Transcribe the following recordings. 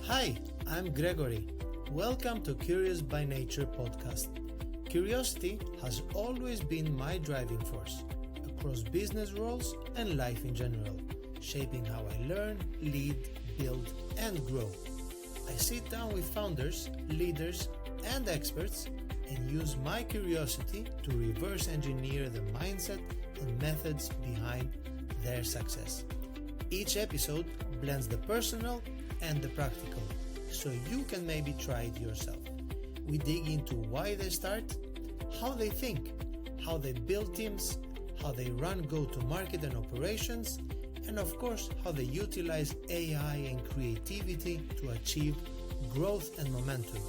Hi, I'm Gregory. Welcome to Curious by Nature podcast. Curiosity has always been my driving force across business roles and life in general, shaping how I learn, lead, build, and grow. I sit down with founders, leaders, and experts and use my curiosity to reverse engineer the mindset and methods behind their success. Each episode blends the personal and the practical, so you can maybe try it yourself. We dig into why they start, how they think, how they build teams, how they run go-to-market and operations, and of course, how they utilize AI and creativity to achieve growth and momentum.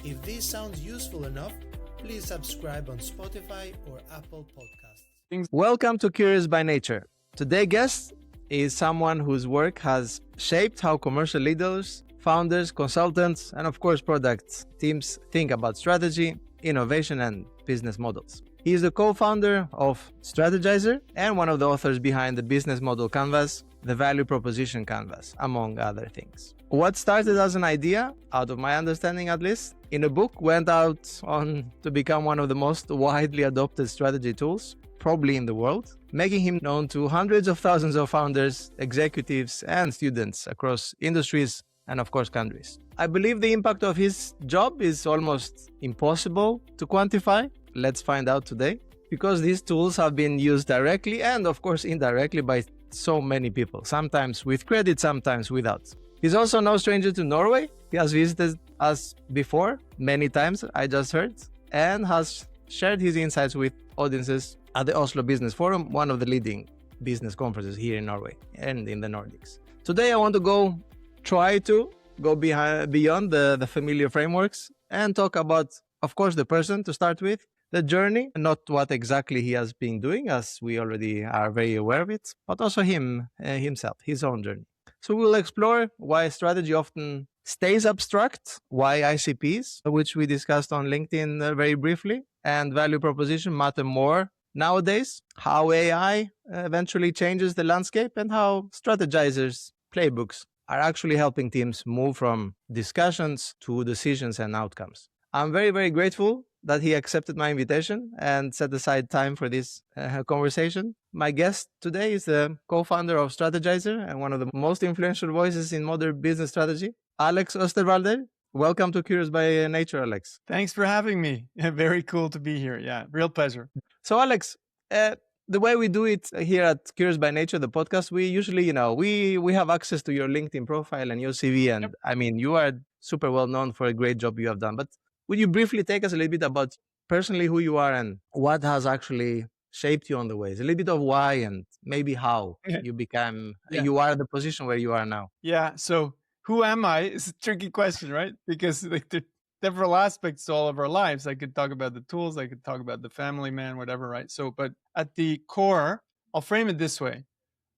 If this sounds useful enough, please subscribe on Spotify or Apple Podcasts. Welcome to Curious by Nature. Today's guest is someone whose work has shaped how commercial leaders, founders, consultants, and of course product teams think about strategy, innovation, and business models. He is the co-founder of Strategyzer and one of the authors behind the business model canvas, the value proposition canvas, among other things. What started as an idea, out of my understanding at least, in a book went out on to become one of the most widely adopted strategy tools, probably in the world, making him known to hundreds of thousands of founders, executives, and students across industries and of course countries. I believe the impact of his job is almost impossible to quantify. Let's find out today, because these tools have been used directly and of course indirectly by so many people, sometimes with credit, sometimes without. He's also no stranger to Norway. He has visited us before, many times, I just heard, and has shared his insights with audiences at the Oslo Business Forum, one of the leading business conferences here in Norway and in the Nordics. Today, I want to try to go beyond the familiar frameworks and talk about, of course, the person to start with, the journey, not what exactly he has been doing, as we already are very aware of it, but also himself, his own journey. So we'll explore why strategy often stays abstract, why ICPs, which we discussed on LinkedIn very briefly, and value proposition matter more nowadays, how AI eventually changes the landscape, and how strategizers' playbooks are actually helping teams move from discussions to decisions and outcomes. I'm very, very grateful that he accepted my invitation and set aside time for this conversation. My guest today is the co-founder of Strategyzer and one of the most influential voices in modern business strategy, Alex Osterwalder. Welcome to Curious by Nature, Alex. Thanks for having me. Very cool to be here. Yeah, real pleasure. So, Alex, the way we do it here at Curious by Nature, the podcast, we usually, we have access to your LinkedIn profile and your CV. And I mean, you are super well known for a great job you have done. But would you briefly take us a little bit about personally who you are and what has actually shaped you on the ways? A little bit of why and maybe how you became, you are in the position where you are now. Yeah. So who am I? It's a tricky question, right? Because there are several aspects to all of our lives. I could talk about the tools. I could talk about the family man, whatever, right? So, but at the core, I'll frame it this way.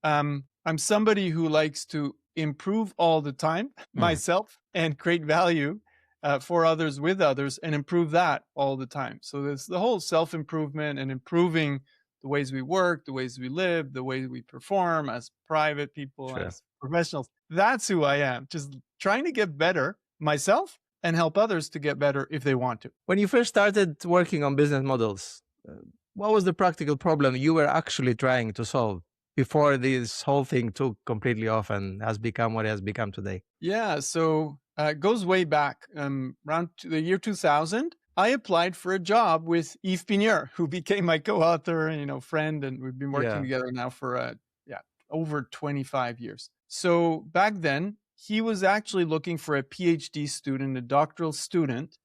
I'm somebody who likes to improve all the time myself and create value for others, with others, and improve that all the time. So there's the whole self-improvement and improving the ways we work, the ways we live, the way we perform as private people, as professionals. That's who I am, just trying to get better myself and help others to get better if they want to. When you first started working on business models, what was the practical problem you were actually trying to solve before this whole thing took completely off and has become what it has become today? Yeah, so it goes way back. Around the year 2000, I applied for a job with Yves Pigneur, who became my co-author and friend, and we've been working together now for over 25 years. So back then, he was actually looking for a PhD student, a doctoral student,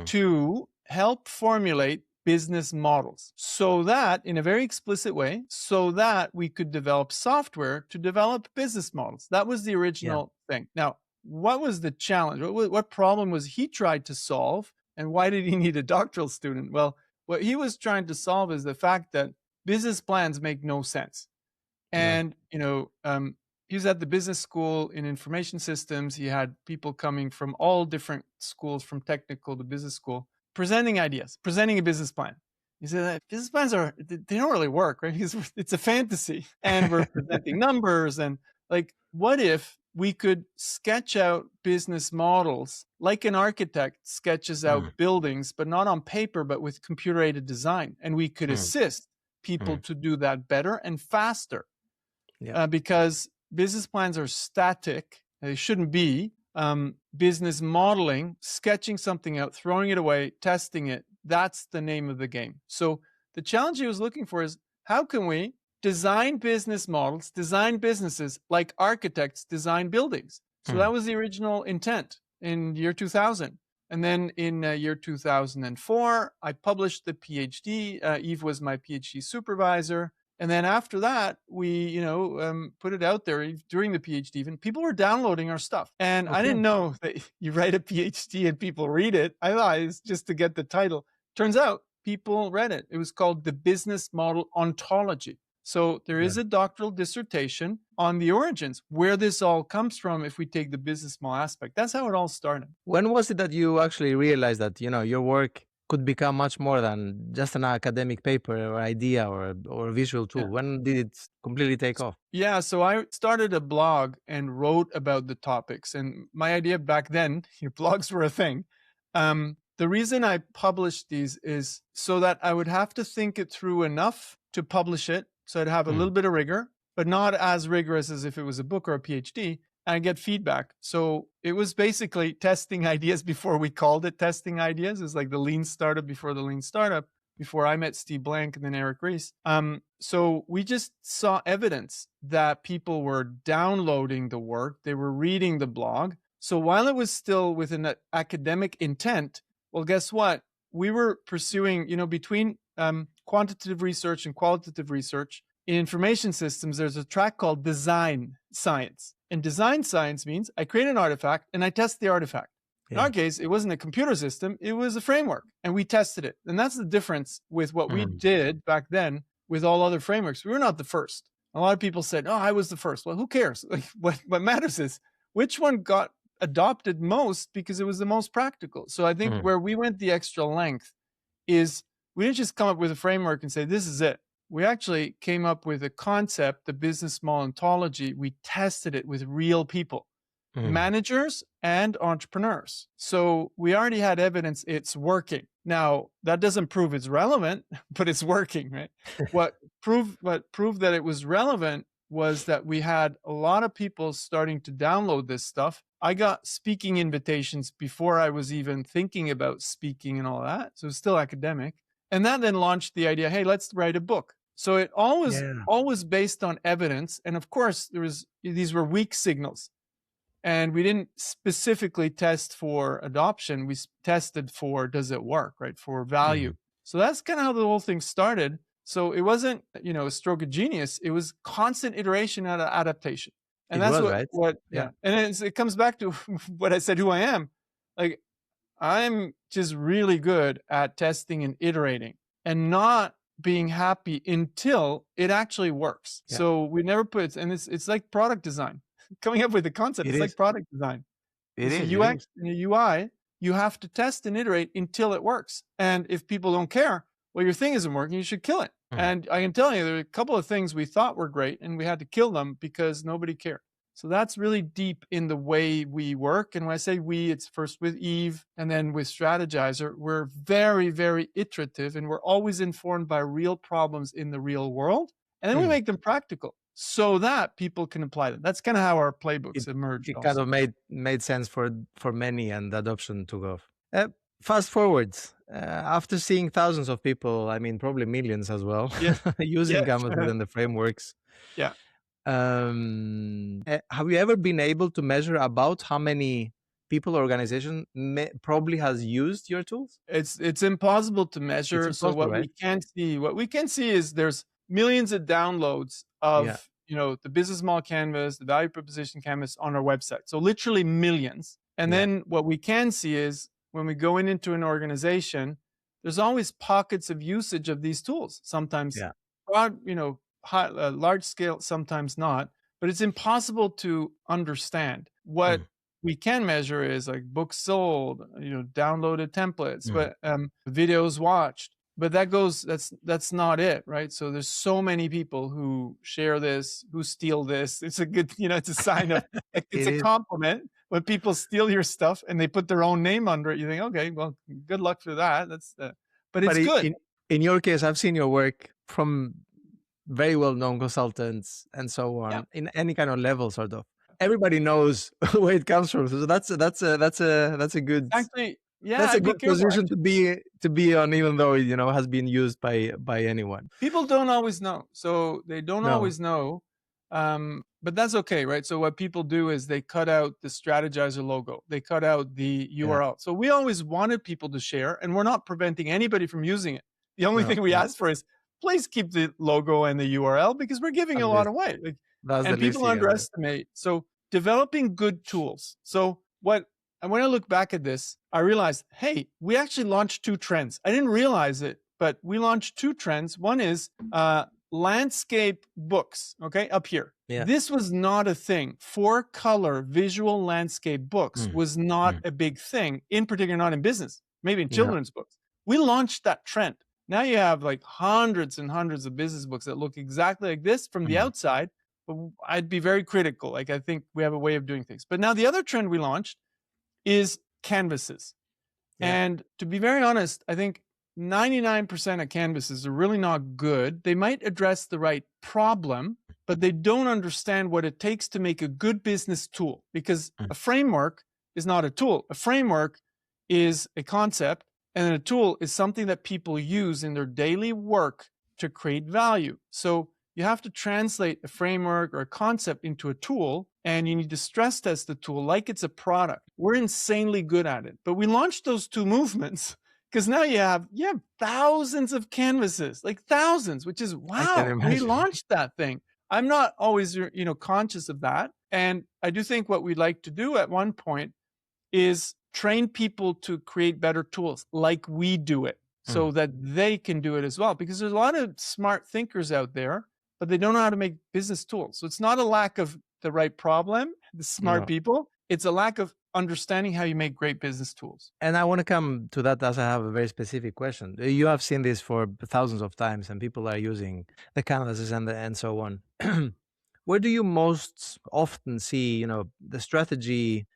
to help formulate business models, so that, in a very explicit way, so that we could develop software to develop business models. That was the original thing. Now, what was the challenge? What problem was he tried to solve? And why did he need a doctoral student? Well, what he was trying to solve is the fact that business plans make no sense. And, he was at the business school in information systems. He had people coming from all different schools, from technical to business school, presenting ideas, presenting a business plan. He said, business plans they don't really work, right? Because it's a fantasy and we're presenting numbers. And like, what if we could sketch out business models like an architect sketches out buildings, but not on paper, but with computer-aided design. And we could assist people to do that better and faster. Because business plans are static. They shouldn't be. Business modeling, sketching something out, throwing it away, testing it, that's the name of the game. So the challenge he was looking for is, how can we design business models, design businesses like architects design buildings? So that was the original intent in year 2000. And then in year 2004, I published the PhD. Yves was my PhD supervisor. And then after that, we, put it out there during the PhD. Even people were downloading our stuff. And I didn't know that you write a PhD and people read it. I thought it was just to get the title. Turns out people read it. It was called The Business Model Ontology. So there is a doctoral dissertation on the origins, where this all comes from if we take the business model aspect. That's how it all started. When was it that you actually realized that, your work could become much more than just an academic paper or idea or a visual tool? When did it completely take off? Yeah, so I started a blog and wrote about the topics. And my idea back then, blogs were a thing. The reason I published these is so that I would have to think it through enough to publish it. So I'd have a little bit of rigor, but not as rigorous as if it was a book or a PhD. And I get feedback. So it was basically testing ideas before we called it testing ideas. It's like the lean startup before the lean startup, before I met Steve Blank and then Eric Ries. So we just saw evidence that people were downloading the work. They were reading the blog. So while it was still with an academic intent, well, guess what? We were pursuing, between quantitative research and qualitative research in information systems, there's a track called design science. And design science means I create an artifact and I test the artifact. In our case, it wasn't a computer system, it was a framework, and we tested it. And that's the difference with what we did back then with all other frameworks. We were not the first. A lot of people said, oh, I was the first. Well, who cares? Like, what matters is which one got adopted most, because it was the most practical. So I think where we went the extra length is we didn't just come up with a framework and say, this is it. We actually came up with a concept, the business model ontology. We tested it with real people, managers and entrepreneurs. So we already had evidence it's working. Now, that doesn't prove it's relevant, but it's working, right? What proved that it was relevant was that we had a lot of people starting to download this stuff. I got speaking invitations before I was even thinking about speaking and all that. So it was still academic. And that then launched the idea, hey, let's write a book. So it always based on evidence. And of course, these were weak signals. And we didn't specifically test for adoption. We tested for, does it work, right? For value. So that's kind of how the whole thing started. So it wasn't, a stroke of genius. It was constant iteration and adaptation. And that's what. And it comes back to what I said, who I am. Like, I'm just really good at testing and iterating and not being happy until it actually works. Yeah. So we never put, and it's like product design. Coming up with the concept, it's like product design. It's UX and a UI, you have to test and iterate until it works. And if people don't care, well, your thing isn't working, you should kill it. And I can tell you, there are a couple of things we thought were great and we had to kill them because nobody cared. So that's really deep in the way we work. And when I say we, it's first with Yves and then with Strategyzer. We're very, very iterative and we're always informed by real problems in the real world. And then we make them practical so that people can apply them. That's kind of how our playbooks emerged. It kind of made sense for many, and adoption took off. Fast forwards, after seeing thousands of people, I mean, probably millions as well, using Canvas and the frameworks. Yeah. Have you ever been able to measure about how many people or organization probably has used your tools? It's impossible to measure. So what we can see is there's millions of downloads of the business model canvas, the value proposition canvas on our website. So literally millions. And then what we can see is when we go into an organization, there's always pockets of usage of these tools. Sometimes broad, large scale, sometimes not. But it's impossible to understand. What we can measure is like books sold, downloaded templates, but videos watched. But that's not it, right? So there's so many people who share this, who steal this. It's a good, it's a sign of, like, it's a compliment when people steal your stuff and they put their own name under it. You think, okay, well, good luck for that. But it's good. In your case, I've seen your work from very well-known consultants and so on, in any kind of level, sort of. Everybody knows where it comes from. So that's a good, actually, that's a good position to be on, even though it has been used by anyone. People don't always know, so they don't always know, but that's okay, right? So what people do is they cut out the Strategyzer logo, they cut out the URL. So we always wanted people to share, and we're not preventing anybody from using it. The only thing we ask for is, please keep the logo and the URL, because we're giving a lot away. And people underestimate. So developing good tools. So when I look back at this, I realized, hey, we actually launched 2 trends. I didn't realize it, but we launched 2 trends. One is landscape books, okay, up here. Yeah. This was not a thing. 4-color visual landscape books was not a big thing, in particular not in business, maybe in children's books. We launched that trend. Now you have like hundreds and hundreds of business books that look exactly like this from the outside, but I'd be very critical. Like, I think we have a way of doing things. But now the other trend we launched is canvases. And to be very honest, I think 99% of canvases are really not good. They might address the right problem, but they don't understand what it takes to make a good business tool, because a framework is not a tool. A framework is a concept, and a tool is something that people use in their daily work to create value. So you have to translate a framework or a concept into a tool, and you need to stress test the tool like it's a product. We're insanely good at it. But we launched those 2 movements because now you have thousands of canvases, like thousands, which is, wow, we launched that thing. I'm not always, conscious of that. And I do think what we'd like to do at one point is train people to create better tools like we do it, so that they can do it as well. Because there's a lot of smart thinkers out there, but they don't know how to make business tools. So it's not a lack of the right problem, the smart people. It's a lack of understanding how you make great business tools. And I want to come to that, as I have a very specific question. You have seen this for thousands of times, and people are using the canvases and so on. Where do you most often see, the strategy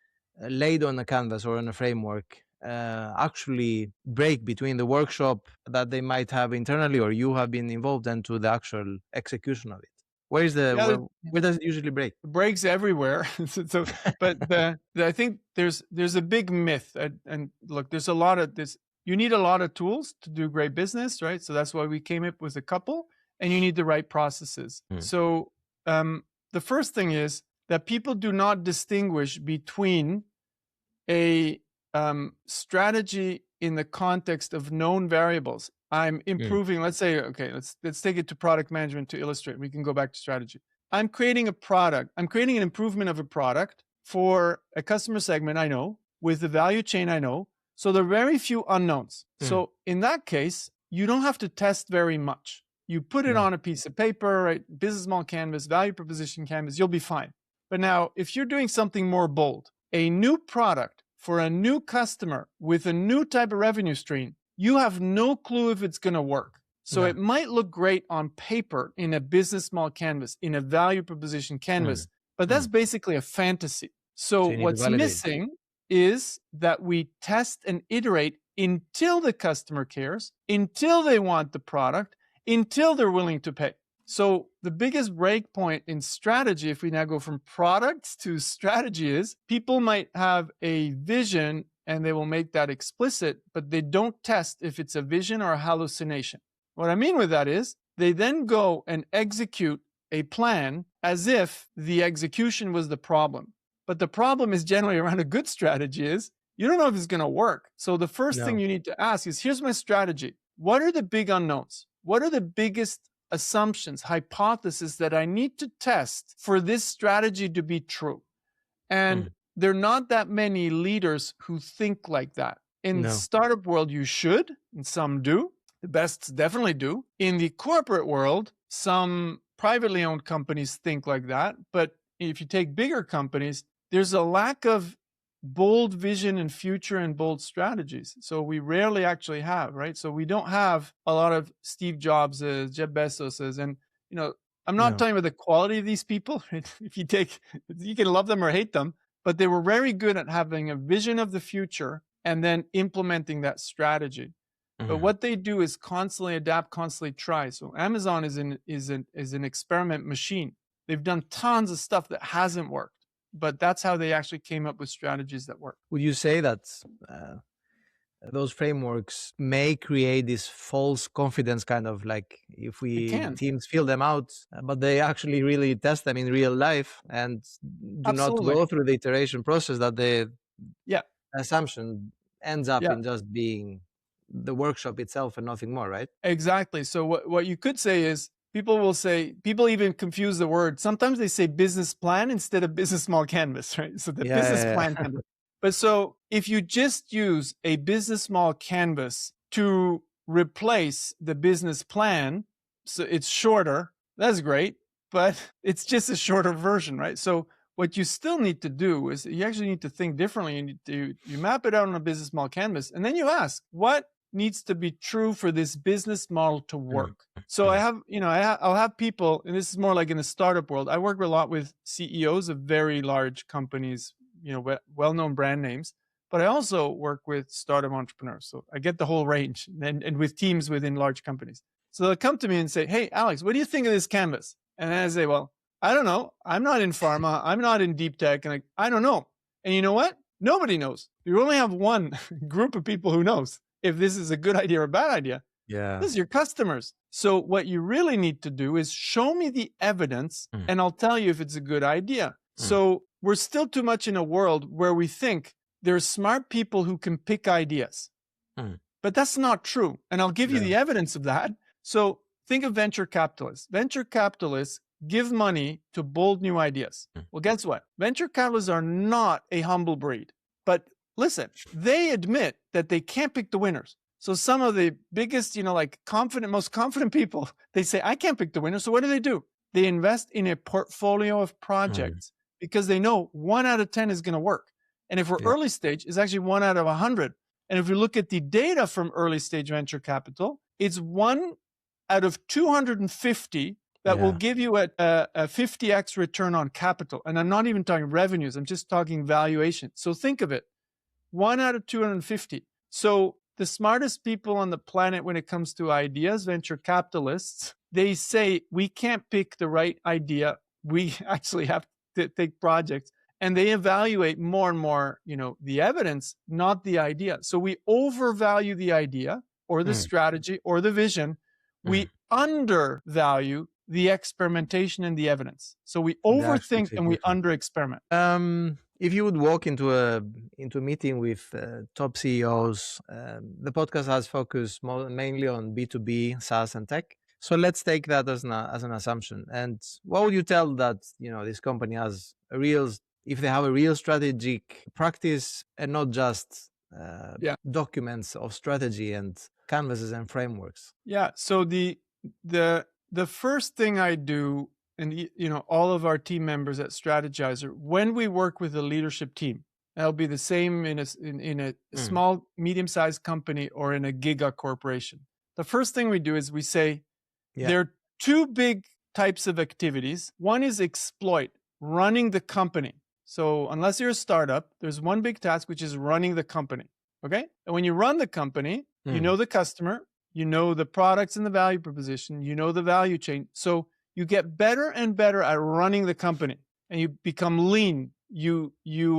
laid on a canvas or on a framework actually break between the workshop that they might have internally or you have been involved in to the actual execution of it? Where does it usually break? It breaks everywhere. But I think there's a big myth, and look, there's a lot of this. You need a lot of tools to do great business, right? So that's why we came up with a couple, and you need the right processes. So the first thing is that people do not distinguish between a strategy in the context of known variables. I'm improving, let's say, okay, let's take it to product management to illustrate. We can go back to strategy. I'm creating a product. I'm creating an improvement of a product for a customer segment I know, with the value chain I know. So there are very few unknowns. So in that case, you don't have to test very much. You put it on a piece of paper, right? Business model canvas, value proposition canvas, you'll be fine. But now, if you're doing something more bold, a new product for a new customer with a new type of revenue stream, you have no clue if it's going to work. So it might look great on paper in a business model canvas, in a value proposition canvas, but that's basically a fantasy. So what's missing is that we test and iterate until the customer cares, until they want the product, until they're willing to pay. So the biggest break point in strategy, if we now go from products to strategy, is people might have a vision and they will make that explicit, but they don't test if it's a vision or a hallucination. What I mean with that is they then go and execute a plan as if the execution was the problem. But the problem is generally around a good strategy is you don't know if it's going to work. So the first thing you need to ask is, here's my strategy. What are the big unknowns? What are the biggest assumptions, hypotheses that I need to test for this strategy to be true? And there are not that many leaders who think like that. In the startup world, you should, and some do. The bests definitely do. In the corporate world, some privately owned companies think like that. But if you take bigger companies, there's a lack of bold vision and future and bold strategies. So we rarely actually have, right? So we don't have a lot of Steve Jobs's, Jeff Bezos's, and I'm not talking about the quality of these people. If you can love them or hate them, but they were very good at having a vision of the future and then implementing that strategy. But what they do is constantly adapt, constantly try. So Amazon is an experiment machine. They've done tons of stuff that hasn't worked, but that's how they actually came up with strategies that work. Would you say that those frameworks may create this false confidence, kind of like if teams fill them out, but they actually really test them in real life and do not go through the iteration process, that the assumption ends up in just being the workshop itself and nothing more, right? Exactly. So what you could say is, people even confuse the word. Sometimes they say business plan instead of business small canvas, right? So the business plan canvas. But so if you just use a business small canvas to replace the business plan, so it's shorter, that's great, but it's just a shorter version, right? So what you still need to do is you actually need to think differently. You map it out on a business small canvas, and then you ask, what needs to be true for this business model to work? So I'll have people, and this is more like in the startup world. I work a lot with CEOs of very large companies, well-known brand names, but I also work with startup entrepreneurs. So I get the whole range, and with teams within large companies. So they'll come to me and say, hey, Alex, what do you think of this canvas? And I say, well, I don't know. I'm not in pharma. I'm not in deep tech. And I don't know. And you know what? Nobody knows. You only have one group of people who knows if this is a good idea or a bad idea. Yeah. This is your customers. So what you really need to do is show me the evidence, and I'll tell you if it's a good idea. So we're still too much in a world where we think there's smart people who can pick ideas. But that's not true. And I'll give you the evidence of that. So think of venture capitalists. Venture capitalists give money to bold new ideas. Well, guess what? Venture capitalists are not a humble breed. But listen, they admit that they can't pick the winners. So some of the biggest, most confident people, they say, I can't pick the winner. So what do? They invest in a portfolio of projects because they know 1 out of 10 is going to work. And if we're early stage, it's actually 1 out of 100. And if you look at the data from early stage venture capital, it's 1 out of 250 that will give you a 50x return on capital. And I'm not even talking revenues. I'm just talking valuation. So think of it, 1 out of 250. So the smartest people on the planet when it comes to ideas, venture capitalists, they say we can't pick the right idea. We actually have to take projects, and they evaluate more and more, the evidence, not the idea. So we overvalue the idea or the strategy or the vision. We undervalue the experimentation and the evidence. So we overthink and we under-experiment. If you would walk into a meeting with top CEOs, the podcast has focused mainly on B2B, SaaS, and tech. So let's take that as an assumption. And what would you tell that this company has if they have a real strategic practice and not just documents of strategy and canvases and frameworks? Yeah. So the first thing I do, and all of our team members at Strategyzer, when we work with a leadership team, that'll be the same in a small, medium-sized company or in a giga corporation. The first thing we do is we say there are two big types of activities. One is exploit, running the company. So unless you're a startup, there's one big task, which is running the company. Okay? And when you run the company, you know the customer, you know the products and the value proposition, you know the value chain. So you get better and better at running the company, and you become lean. You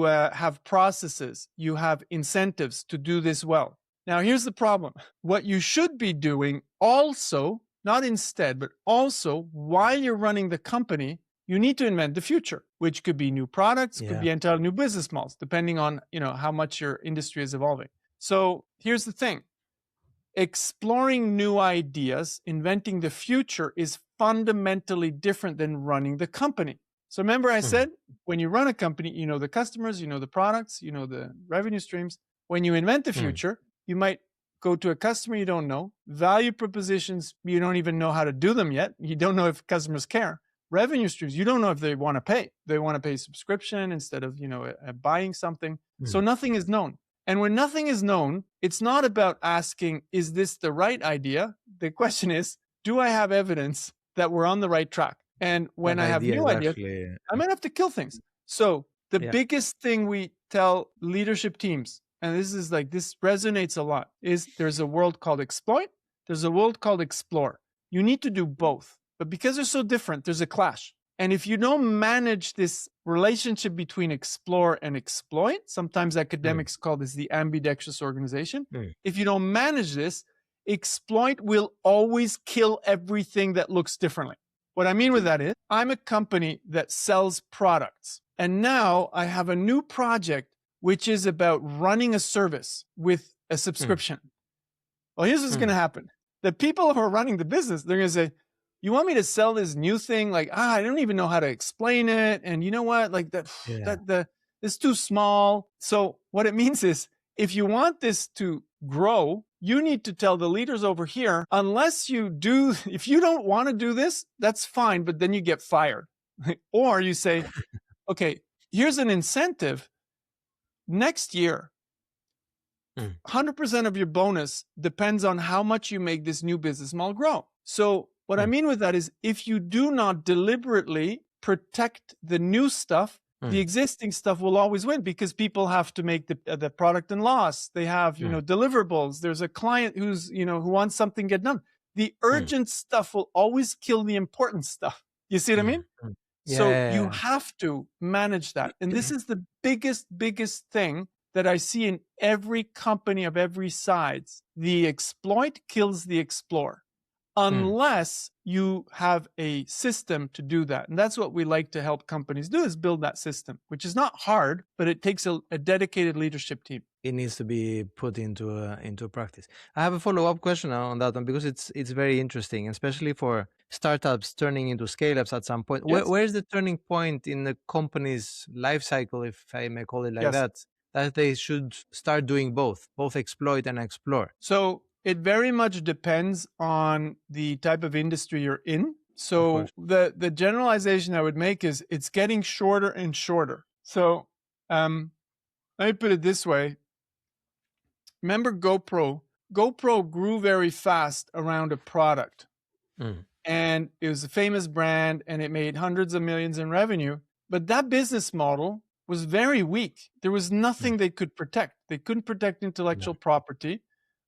have processes, you have incentives to do this well. Now, here's the problem. What you should be doing also, not instead, but also while you're running the company, you need to invent the future, which could be new products, could be entirely new business models, depending on how much your industry is evolving. So here's the thing. Exploring new ideas, inventing the future is fundamentally different than running the company. So remember I said, when you run a company, you know the customers, you know the products, you know the revenue streams. When you invent the future, you might go to a customer you don't know, value propositions, you don't even know how to do them yet. You don't know if customers care. revenue streams. You don't know if they want to pay. They want to pay subscription instead of, buying something. So nothing is known. And when nothing is known, it's not about asking, is this the right idea? The question is, do I have evidence that we're on the right track? And when I have new ideas, I might have to kill things. So the biggest thing we tell leadership teams, and this resonates a lot, is there's a world called exploit. There's a world called explore. You need to do both. But because they're so different, there's a clash. And if you don't manage this relationship between explore and exploit, sometimes academics call this the ambidextrous organization. If you don't manage this, exploit will always kill everything that looks differently. What I mean with that is, I'm a company that sells products. And now I have a new project which is about running a service with a subscription. Well, here's what's going to happen. The people who are running the business, they're going to say, you want me to sell this new thing? Like, I don't even know how to explain it. And you know what? Like it's too small. So what it means is, if you want this to grow, you need to tell the leaders over here, if you don't want to do this, that's fine, but then you get fired. Or you say, okay, here's an incentive. Next year, 100% of your bonus depends on how much you make this new business model grow. So what I mean with that is, if you do not deliberately protect the new stuff, the existing stuff will always win, because people have to make the product and loss. They have, deliverables. There's a client who's, who wants something get done. The urgent stuff will always kill the important stuff. You see what I mean? So you have to manage that. And this is the biggest thing that I see in every company of every size. The exploit kills the explore, unless you have a system to do that. And that's what we like to help companies do, is build that system, which is not hard, but it takes a dedicated leadership team. It needs to be put into practice. I have a follow-up question on that one, because it's very interesting, especially for startups turning into scale-ups at some point. Yes. Where is the turning point in the company's life cycle, if I may call it like that they should start doing both exploit and explore? So it very much depends on the type of industry you're in. So the generalization I would make is, it's getting shorter and shorter. So let me put it this way. Remember GoPro? GoPro grew very fast around a product. And it was a famous brand, and it made hundreds of millions in revenue. But that business model was very weak. There was nothing they could protect. They couldn't protect intellectual property.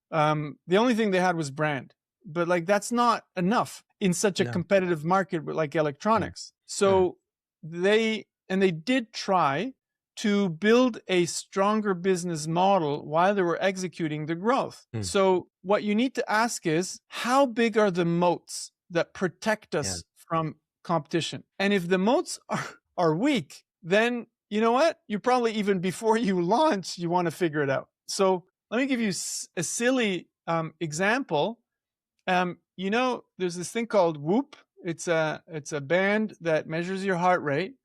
The only thing they had was brand. But that's not enough in such a competitive market like electronics. So they did try to build a stronger business model while they were executing the growth. So what you need to ask is, how big are the moats that protect us from competition? And if the moats are weak, then you know what? You probably, even before you launch, you want to figure it out. So let me give you a silly example. There's this thing called Whoop. It's a band that measures your heart rate,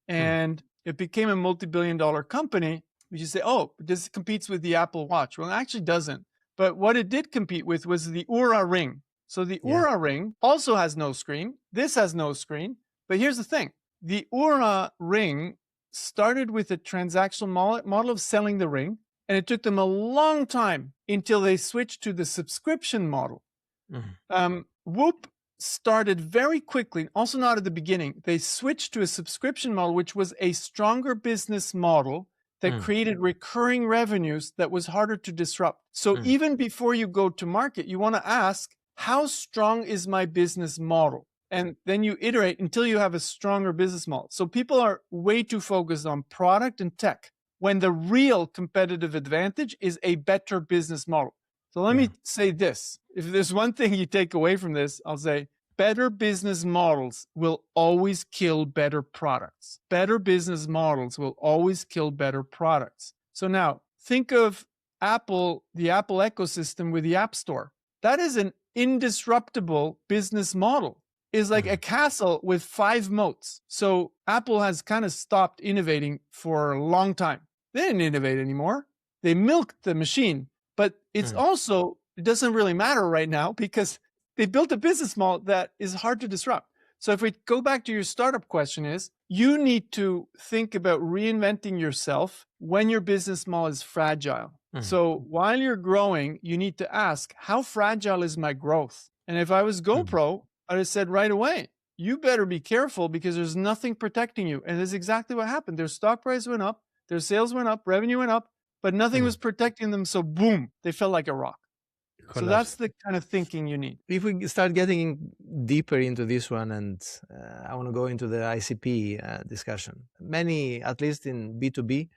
and it became a multi-billion-dollar company. We just say, oh, this competes with the Apple Watch. Well, it actually doesn't. But what it did compete with was the Oura Ring. So the Oura Ring also has no screen. This has no screen. But here's the thing. The Oura Ring started with a transactional model of selling the ring, and it took them a long time until they switched to the subscription model. Whoop started very quickly, also not at the beginning. They switched to a subscription model, which was a stronger business model that created recurring revenues that was harder to disrupt. So even before you go to market, you want to ask, how strong is my business model? And then you iterate until you have a stronger business model. So people are way too focused on product and tech, when the real competitive advantage is a better business model. So let me say this. If there's one thing you take away from this, I'll say, better business models will always kill better products. Better business models will always kill better products. So now think of Apple, the Apple ecosystem with the App Store. That is an indisruptible business model. Is like a castle with 5 moats. So Apple has kind of stopped innovating for a long time. They didn't innovate anymore. They milked the machine. But it's also, it doesn't really matter right now, because they built a business model that is hard to disrupt. So if we go back to your startup question is, you need to think about reinventing yourself when your business model is fragile. So while you're growing, you need to ask, how fragile is my growth? And if I was GoPro, I'd have said right away, you better be careful because there's nothing protecting you. And that's exactly what happened. Their stock price went up, their sales went up, revenue went up, but nothing was protecting them. So boom, they fell like a rock. So that's the kind of thinking you need. If we start getting deeper into this one, and I want to go into the ICP discussion. Many, at least in B2B,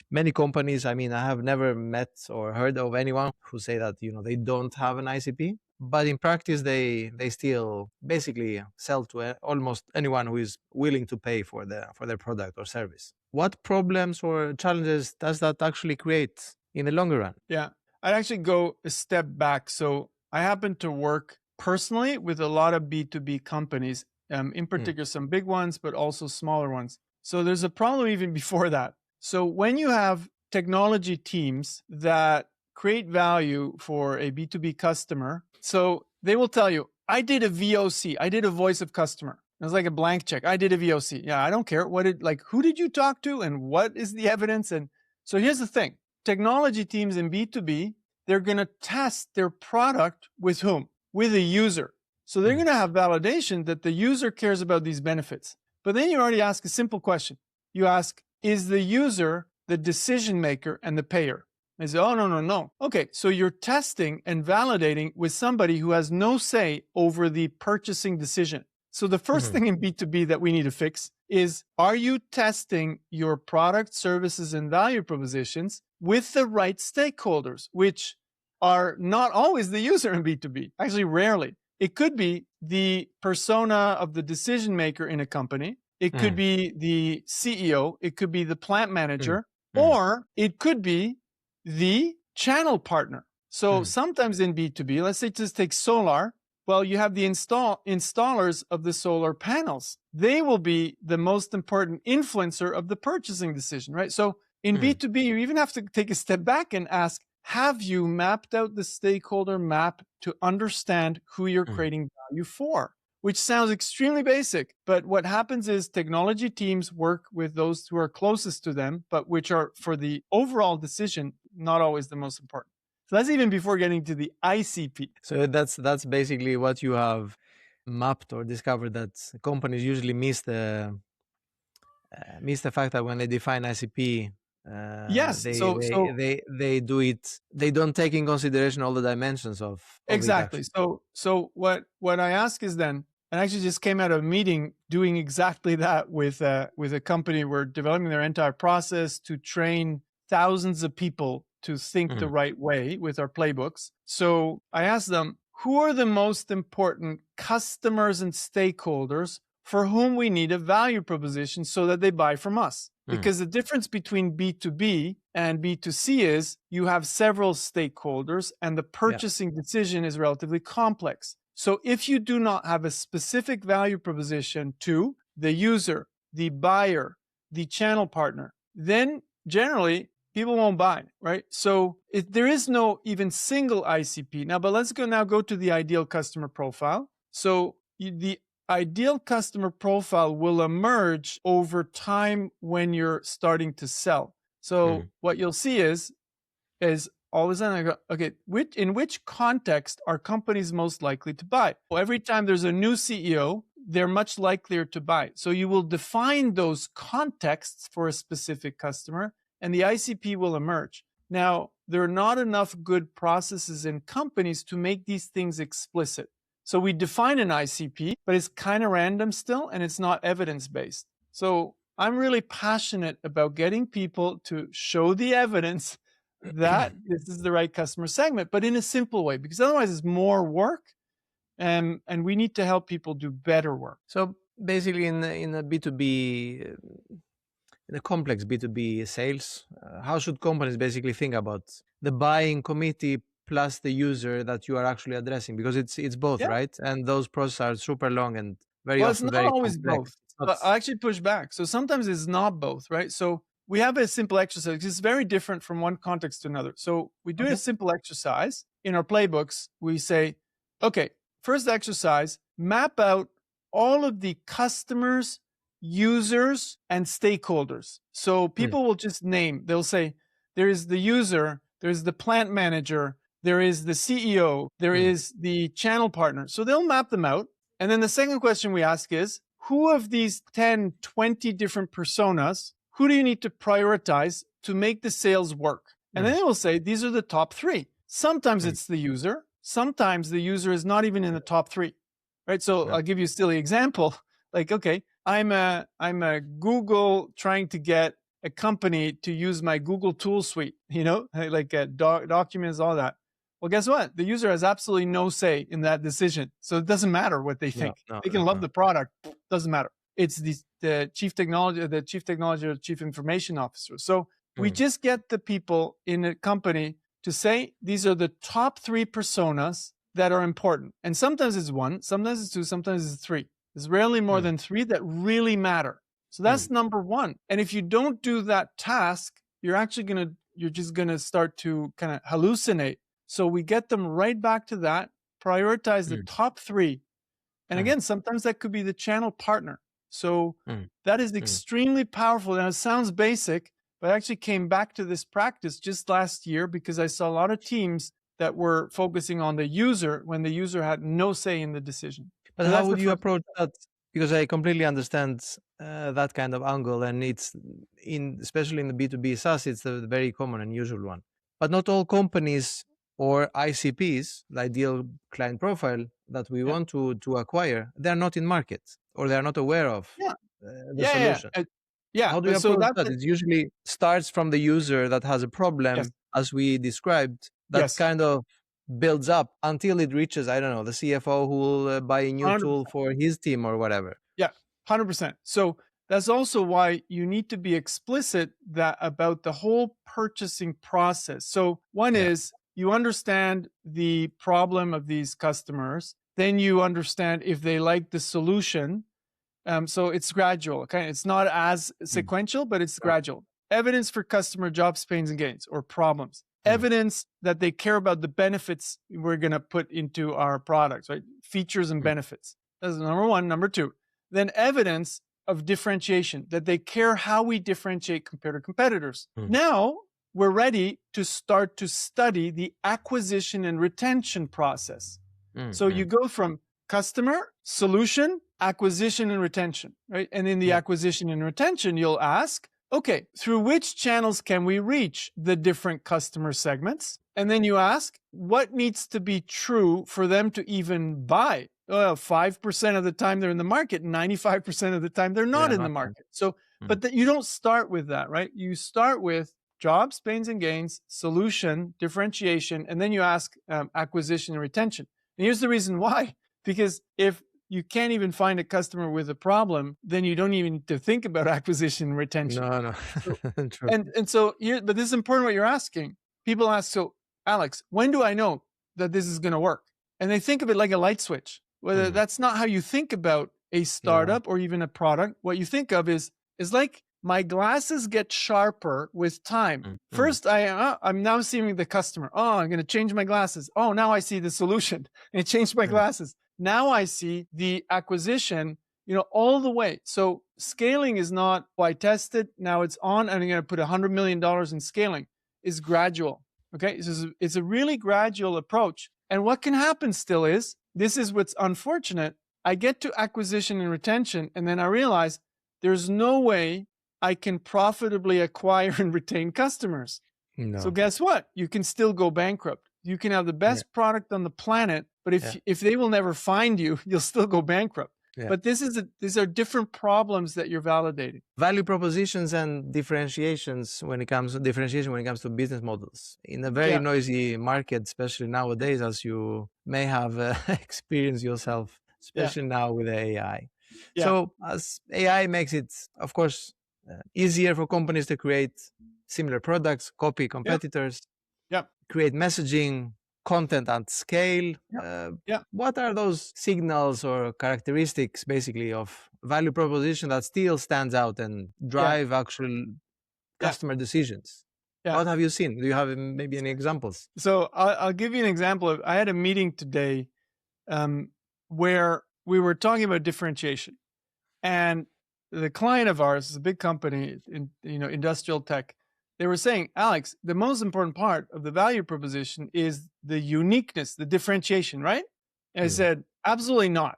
many companies, I mean, I have never met or heard of anyone who say that, they don't have an ICP. But in practice, they still basically sell to almost anyone who is willing to pay for their product or service. What problems or challenges does that actually create in the longer run? Yeah. I'd actually go a step back. So I happen to work personally with a lot of B2B companies, in particular some big ones, but also smaller ones. So there's a problem even before that. So when you have technology teams that create value for a B2B customer, so they will tell you, I did a VOC, I did a voice of customer. It was like a blank check. I did a VOC. Yeah, I don't care. Who did you talk to and what is the evidence? And so here's the thing. Technology teams in B2B, they're going to test their product with whom? With a user. So they're going to have validation that the user cares about these benefits. But then you already ask a simple question. You ask, is the user the decision maker and the payer? They say, oh, no. Okay, so you're testing and validating with somebody who has no say over the purchasing decision. So the first thing in B2B that we need to fix is, are you testing your product, services, and value propositions with the right stakeholders, which are not always the user in B2B, actually rarely. It could be the persona of the decision maker in a company. It could be the CEO. It could be the plant manager, or it could be the channel partner. So sometimes in B2B, let's say just take solar. Well, you have the installers of the solar panels. They will be the most important influencer of the purchasing decision, right? So in B2B, you even have to take a step back and ask, have you mapped out the stakeholder map to understand who you're creating value for? Which sounds extremely basic, but what happens is technology teams work with those who are closest to them, but which are, for the overall decision, not always the most important. So that's even before getting to the ICP. So that's basically what you have mapped or discovered, that companies usually miss the fact that when they define ICP, yes, they do it. They don't take in consideration all the dimensions of exactly. So what I ask is then, and I actually just came out of a meeting doing exactly that with a company. We're developing their entire process to train thousands of people to think the right way with our playbooks. So I asked them, who are the most important customers and stakeholders for whom we need a value proposition so that they buy from us? Because the difference between B2B and B2C is you have several stakeholders and the purchasing decision is relatively complex. So if you do not have a specific value proposition to the user, the buyer, the channel partner, then generally people won't buy, right? So there is no even single ICP. Now, but let's go to the ideal customer profile. So the ideal customer profile will emerge over time when you're starting to sell. So what you'll see is all of a sudden I go, okay, in which context are companies most likely to buy? Well, every time there's a new CEO, they're much likelier to buy. So you will define those contexts for a specific customer, and the ICP will emerge. Now, there are not enough good processes in companies to make these things explicit. So we define an ICP, but it's kind of random still, and it's not evidence-based. So I'm really passionate about getting people to show the evidence that this is the right customer segment, but in a simple way, because otherwise it's more work, and we need to help people do better work. So basically in a B2B, in a complex B2B sales, how should companies basically think about the buying committee plus the user that you are actually addressing? Because it's both, right? And those processes are super long and very often it's not very always complex. both. But I actually push back. So sometimes it's not both, right? So we have a simple exercise. It's very different from one context to another. So we do a simple exercise in our playbooks. We say, okay, first exercise, map out all of the customers, users, and stakeholders. So people will just name, they'll say, there is the user, there's the plant manager, there is the CEO, there is the channel partner. So they'll map them out. And then the second question we ask is, who of these 10, 20 different personas, who do you need to prioritize to make the sales work? And then they will say, these are the top 3. Sometimes it's the user. Sometimes the user is not even in the top 3, right? So I'll give you a silly example. Like, okay, I'm a Google trying to get a company to use my Google tool suite, like documents, all that. Well, guess what? The user has absolutely no say in that decision. So it doesn't matter what they think. They can love the product. Doesn't matter. It's the chief technology or chief information officer. So we just get the people in a company to say, these are the top 3 personas that are important. And sometimes it's 1, sometimes it's 2, sometimes it's 3. There's rarely more than 3 that really matter. So that's number 1. And if you don't do that task, you're just going to start to kind of hallucinate. So we get them right back to that, prioritize the top 3. And again, sometimes that could be the channel partner. So that is extremely powerful. And it sounds basic, but I actually came back to this practice just last year because I saw a lot of teams that were focusing on the user when the user had no say in the decision. But so how would you approach that? Because I completely understand that kind of angle, and it's especially in the B2B SaaS, it's a very common and usual one. But not all companies or ICPs, the ideal client profile that we want to acquire, they're not in market or they're not aware of the solution. How do you approach that? It usually starts from the user that has a problem, as we described, that kind of builds up until it reaches, I don't know, the CFO who will buy a new 100%. Tool for his team or whatever. Yeah, 100%. So that's also why you need to be explicit about the whole purchasing process. So one is you understand the problem of these customers, then you understand if they like the solution. So it's gradual, okay? It's not as sequential, but it's gradual. Evidence for customer jobs, pains, and gains, or problems. Evidence that they care about the benefits we're going to put into our products, right? Features and benefits. That's number 1. Number 2, then evidence of differentiation, that they care how we differentiate compared to competitors. Now, we're ready to start to study the acquisition and retention process. So you go from customer, solution, acquisition, and retention, right? And in the acquisition and retention, you'll ask, okay, through which channels can we reach the different customer segments? And then you ask, what needs to be true for them to even buy? Well, 5% of the time they're in the market, 95% of the time they're not in the market. So, but you don't start with that, right? You start with jobs, pains, and gains, solution, differentiation, and then you ask acquisition and retention. And here's the reason why. Because if you can't even find a customer with a problem, then you don't even need to think about acquisition and retention. No. True. And so here, but this is important what you're asking. People ask, so Alex, when do I know that this is going to work? And they think of it like a light switch. Whether that's not how you think about a startup or even a product. What you think of is like my glasses get sharper with time. First, I'm now seeing the customer. Oh, I'm going to change my glasses. Oh, now I see the solution. And changed my glasses. Now I see the acquisition, all the way. So scaling is not, I tested, now it's on, and I'm going to put $100 million in scaling. Is gradual. Okay, it's a really gradual approach. And what can happen still is, this is what's unfortunate. I get to acquisition and retention, and then I realize there's no way I can profitably acquire and retain customers. No. So guess what? You can still go bankrupt. You can have the best product on the planet, but if they will never find you, you'll still go bankrupt. But these are different problems that you're validating. Value propositions and differentiation when it comes to business models in a very noisy market, especially nowadays, as you may have experienced yourself, especially now with AI. So as AI makes it, of course, easier for companies to create similar products, copy competitors, create messaging, content at scale. What are those signals or characteristics basically of value proposition that still stands out and drive actual customer decisions? What have you seen? Do you have maybe any examples? So I'll give you an example. I had a meeting today where we were talking about differentiation, and the client of ours is a big company in industrial tech. They were saying, Alex, the most important part of the value proposition is the uniqueness, the differentiation, right? And I said, absolutely not.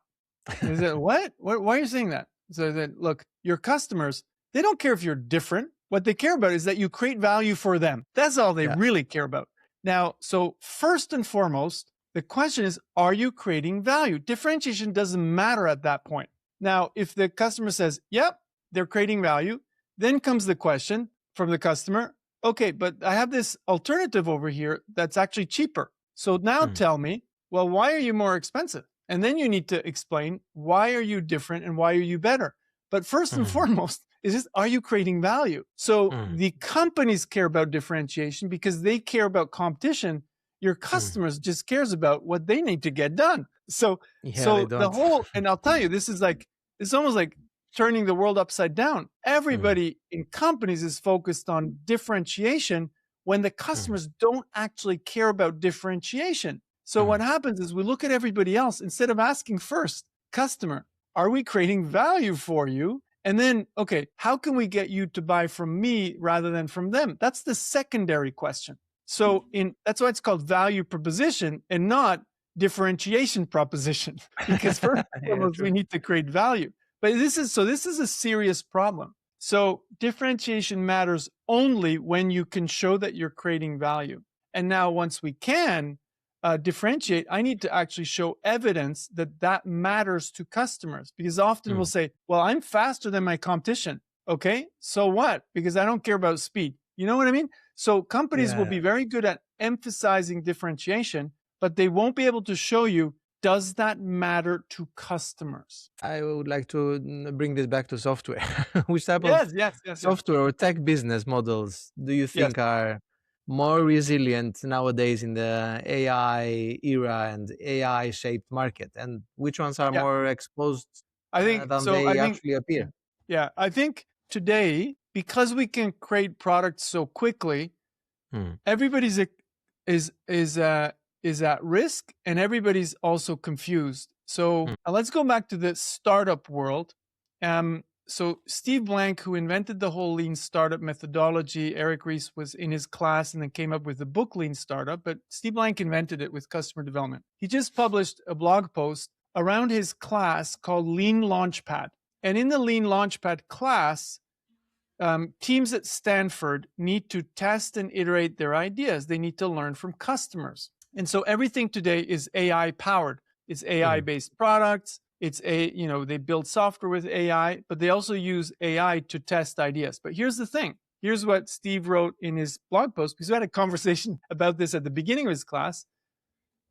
And they said, what? Why are you saying that? So I said, look, your customers, they don't care if you're different. What they care about is that you create value for them. That's all they really care about. Now, so first and foremost, the question is, are you creating value? Differentiation doesn't matter at that point. Now, if the customer says, yep, they're creating value, then comes the question from the customer, okay, but I have this alternative over here that's actually cheaper. So now tell me, well, why are you more expensive? And then you need to explain, why are you different and why are you better? But first and foremost, is just, are you creating value? So the companies care about differentiation because they care about competition. Your customers just cares about what they need to get done. So the whole, and I'll tell you, this is like, it's almost like turning the world upside down. Everybody in companies is focused on differentiation when the customers don't actually care about differentiation. So what happens is we look at everybody else, instead of asking first, customer, are we creating value for you? And then, okay, how can we get you to buy from me rather than from them? That's the secondary question. So that's why it's called value proposition and not differentiation proposition, because first and foremost, we need to create value. But this is a serious problem. So differentiation matters only when you can show that you're creating value. And now once we can differentiate, I need to actually show evidence that matters to customers, because often we'll say, well, I'm faster than my competition. Okay, so what? Because I don't care about speed. You know what I mean? So companies will be very good at emphasizing differentiation, but they won't be able to show you, does that matter to customers? I would like to bring this back to software. Which type of software or tech business models do you think are more resilient nowadays in the AI era and AI shaped market? And which ones are more exposed than they actually appear? Yeah, I think today, because we can create products so quickly, everybody's is at risk, and everybody's also confused. So let's go back to the startup world. So Steve Blank, who invented the whole lean startup methodology, Eric Ries was in his class and then came up with the book Lean Startup, but Steve Blank invented it with customer development. He just published a blog post around his class called Lean Launchpad. And in the Lean Launchpad class, teams at Stanford need to test and iterate their ideas. They need to learn from customers. And so everything today is AI powered. It's AI based products. They build software with AI, but they also use AI to test ideas. But here's the thing. Here's what Steve wrote in his blog post, because we had a conversation about this at the beginning of his class.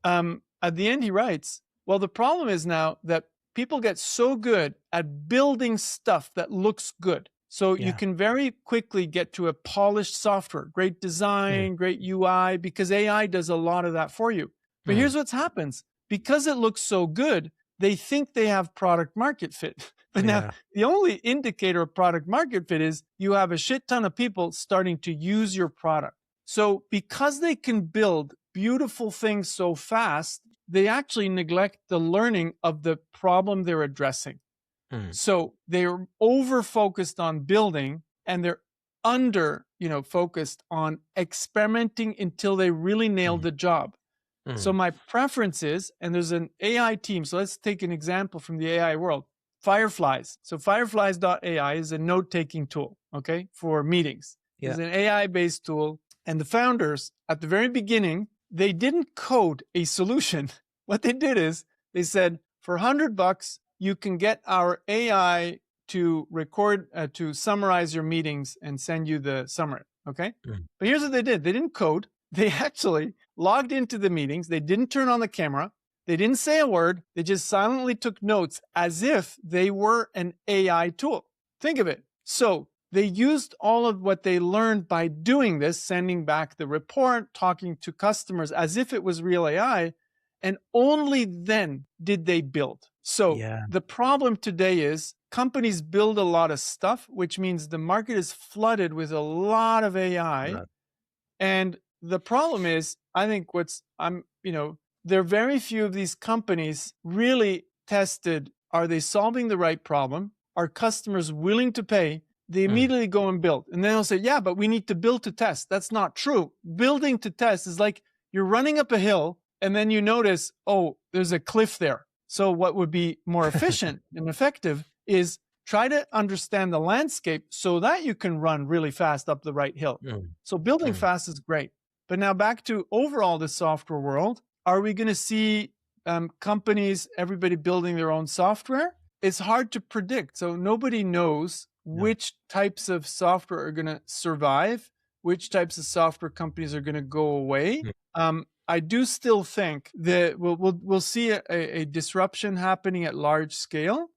At the end, he writes, well, the problem is now that people get so good at building stuff that looks good. So you can very quickly get to a polished software, great design, great UI, because AI does a lot of that for you. But here's what happens. Because it looks so good, they think they have product market fit. But now the only indicator of product market fit is you have a shit ton of people starting to use your product. So because they can build beautiful things so fast, they actually neglect the learning of the problem they're addressing. So they're over focused on building, and they're under, focused on experimenting until they really nail the job. So my preference is, and there's an AI team. So let's take an example from the AI world, Fireflies. So fireflies.ai is a note-taking tool, okay, for meetings. It's an AI-based tool. And the founders, at the very beginning, they didn't code a solution. What they did is they said, for $100, you can get our AI to record, to summarize your meetings and send you the summary, okay? But here's what they did. They didn't code. They actually logged into the meetings. They didn't turn on the camera. They didn't say a word. They just silently took notes as if they were an AI tool. Think of it. So they used all of what they learned by doing this, sending back the report, talking to customers as if it was real AI, and only then did they build. So the problem today is companies build a lot of stuff, which means the market is flooded with a lot of AI. And the problem is, I think there are very few of these companies really tested, are they solving the right problem? Are customers willing to pay? They immediately go and build. And then they'll say, yeah, but we need to build to test. That's not true. Building to test is like you're running up a hill and then you notice, oh, there's a cliff there. So what would be more efficient and effective is try to understand the landscape so that you can run really fast up the right hill. So building fast is great. But now back to overall the software world, are we going to see companies, everybody building their own software? It's hard to predict. So nobody knows which types of software are going to survive, which types of software companies are going to go away. I do still think that we'll see a disruption happening at large scale.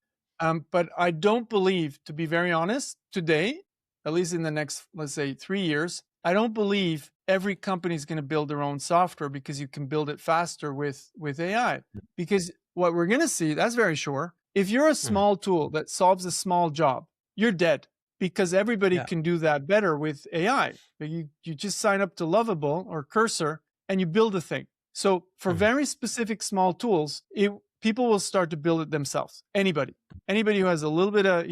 But I don't believe, to be very honest, today, at least in the next, let's say, 3 years, I don't believe every company is going to build their own software because you can build it faster with AI. Because what we're going to see, that's very sure, if you're a small tool that solves a small job, you're dead because everybody can do that better with AI. You just sign up to Lovable or Cursor and you build a thing. So for very specific small tools, people will start to build it themselves. Anybody who has a little bit of,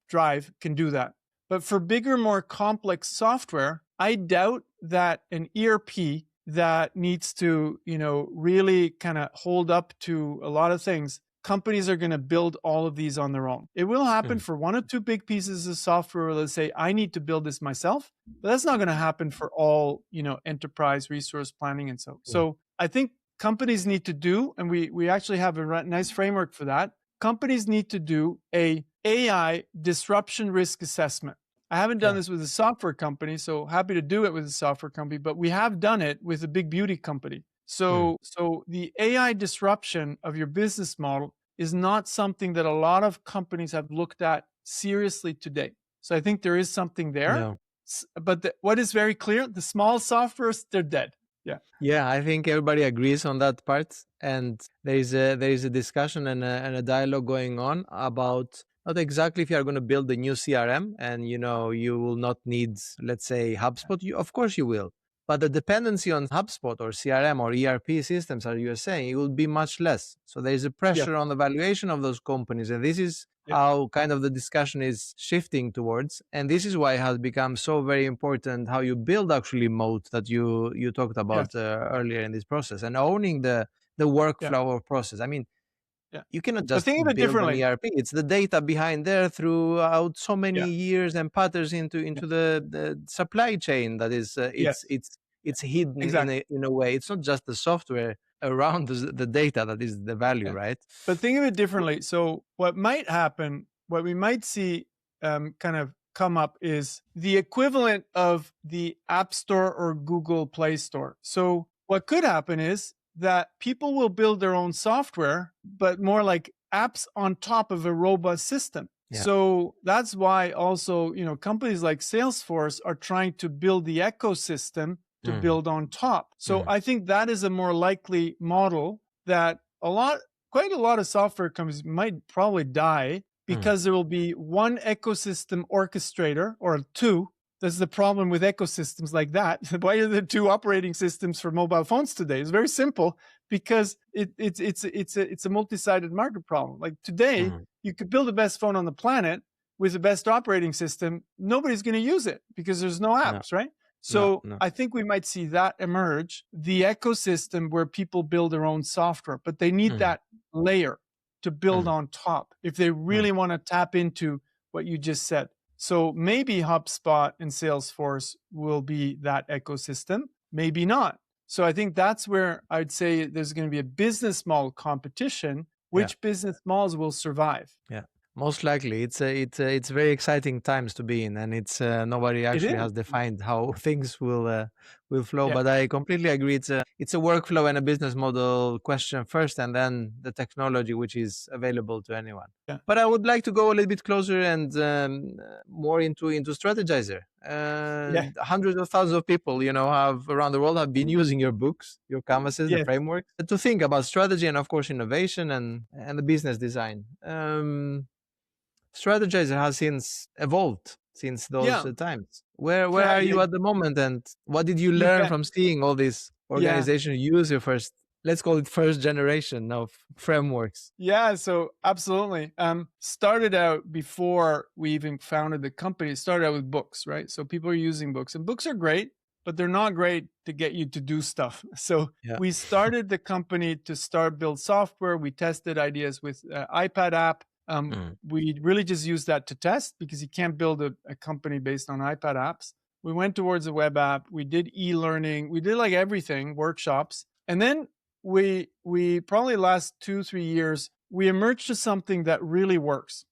drive can do that. But for bigger, more complex software, I doubt that an ERP that needs to, really kind of hold up to a lot of things, companies are going to build all of these on their own. It will happen for one or two big pieces of software where they say, I need to build this myself. But that's not going to happen for all, enterprise resource planning and so. So I think companies need to do, and we actually have a nice framework for that. Companies need to do a AI disruption risk assessment. I haven't done this with a software company, so happy to do it with a software company, but we have done it with a big beauty company. So the AI disruption of your business model is not something that a lot of companies have looked at seriously today. So I think there is something there. No. But what is very clear, the small softwares, they're dead. Yeah, I think everybody agrees on that part, and there is a discussion and a dialogue going on about not exactly if you are going to build a new CRM and you will not need, let's say, HubSpot. Of course you will, but the dependency on HubSpot or CRM or ERP systems, as you were saying, it will be much less. So there is a pressure on the valuation of those companies, and this is how kind of the discussion is shifting towards. And this is why it has become so very important how you build actually moat that you talked about earlier in this process, and owning the workflow or process. I mean, you cannot just build an ERP. It's the data behind there throughout so many years and patterns into the supply chain that is it's hidden in a way. It's not just the software around the data that is the value, right? But think of it differently. So what might happen, what we might see kind of come up is the equivalent of the App Store or Google Play Store. So what could happen is that people will build their own software, but more like apps on top of a robust system. So that's why also, companies like Salesforce are trying to build the ecosystem to build on top. So I think that is a more likely model that quite a lot of software companies might probably die because there will be one ecosystem orchestrator or two. That's the problem with ecosystems like that. Why are there two operating systems for mobile phones today? It's very simple because it's a multi-sided market problem. Like today, you could build the best phone on the planet with the best operating system. Nobody's going to use it because there's no apps, right? So I think we might see that emerge, the ecosystem where people build their own software, but they need that layer to build on top if they really want to tap into what you just said. So maybe HubSpot and Salesforce will be that ecosystem, maybe not. So I think that's where I'd say there's going to be a business model competition. Which business models will survive? Yeah. Most likely, it's very exciting times to be in, and it's nobody actually has defined how things will flow. But I completely agree. It's a workflow and a business model question first, and then the technology which is available to anyone. Yeah. But I would like to go a little bit closer and more into Strategyzer. Hundreds of thousands of people, have around the world have been using your books, your canvases, the framework to think about strategy and of course innovation and the business design. Strategyzer has since evolved since those times. Where are you at the moment, and what did you learn from seeing all these organizations use your first let's call it first generation of frameworks? Yeah, so absolutely. Started out before we even founded the company. It started out with books, right? So people are using books, and books are great, but they're not great to get you to do stuff. So we started the company to build software. We tested ideas with iPad app. We really just used that to test, because you can't build a company based on iPad apps. We went towards a web app. We did e-learning. We did like everything, workshops. And then we probably last 2-3 years, we emerged to something that really works.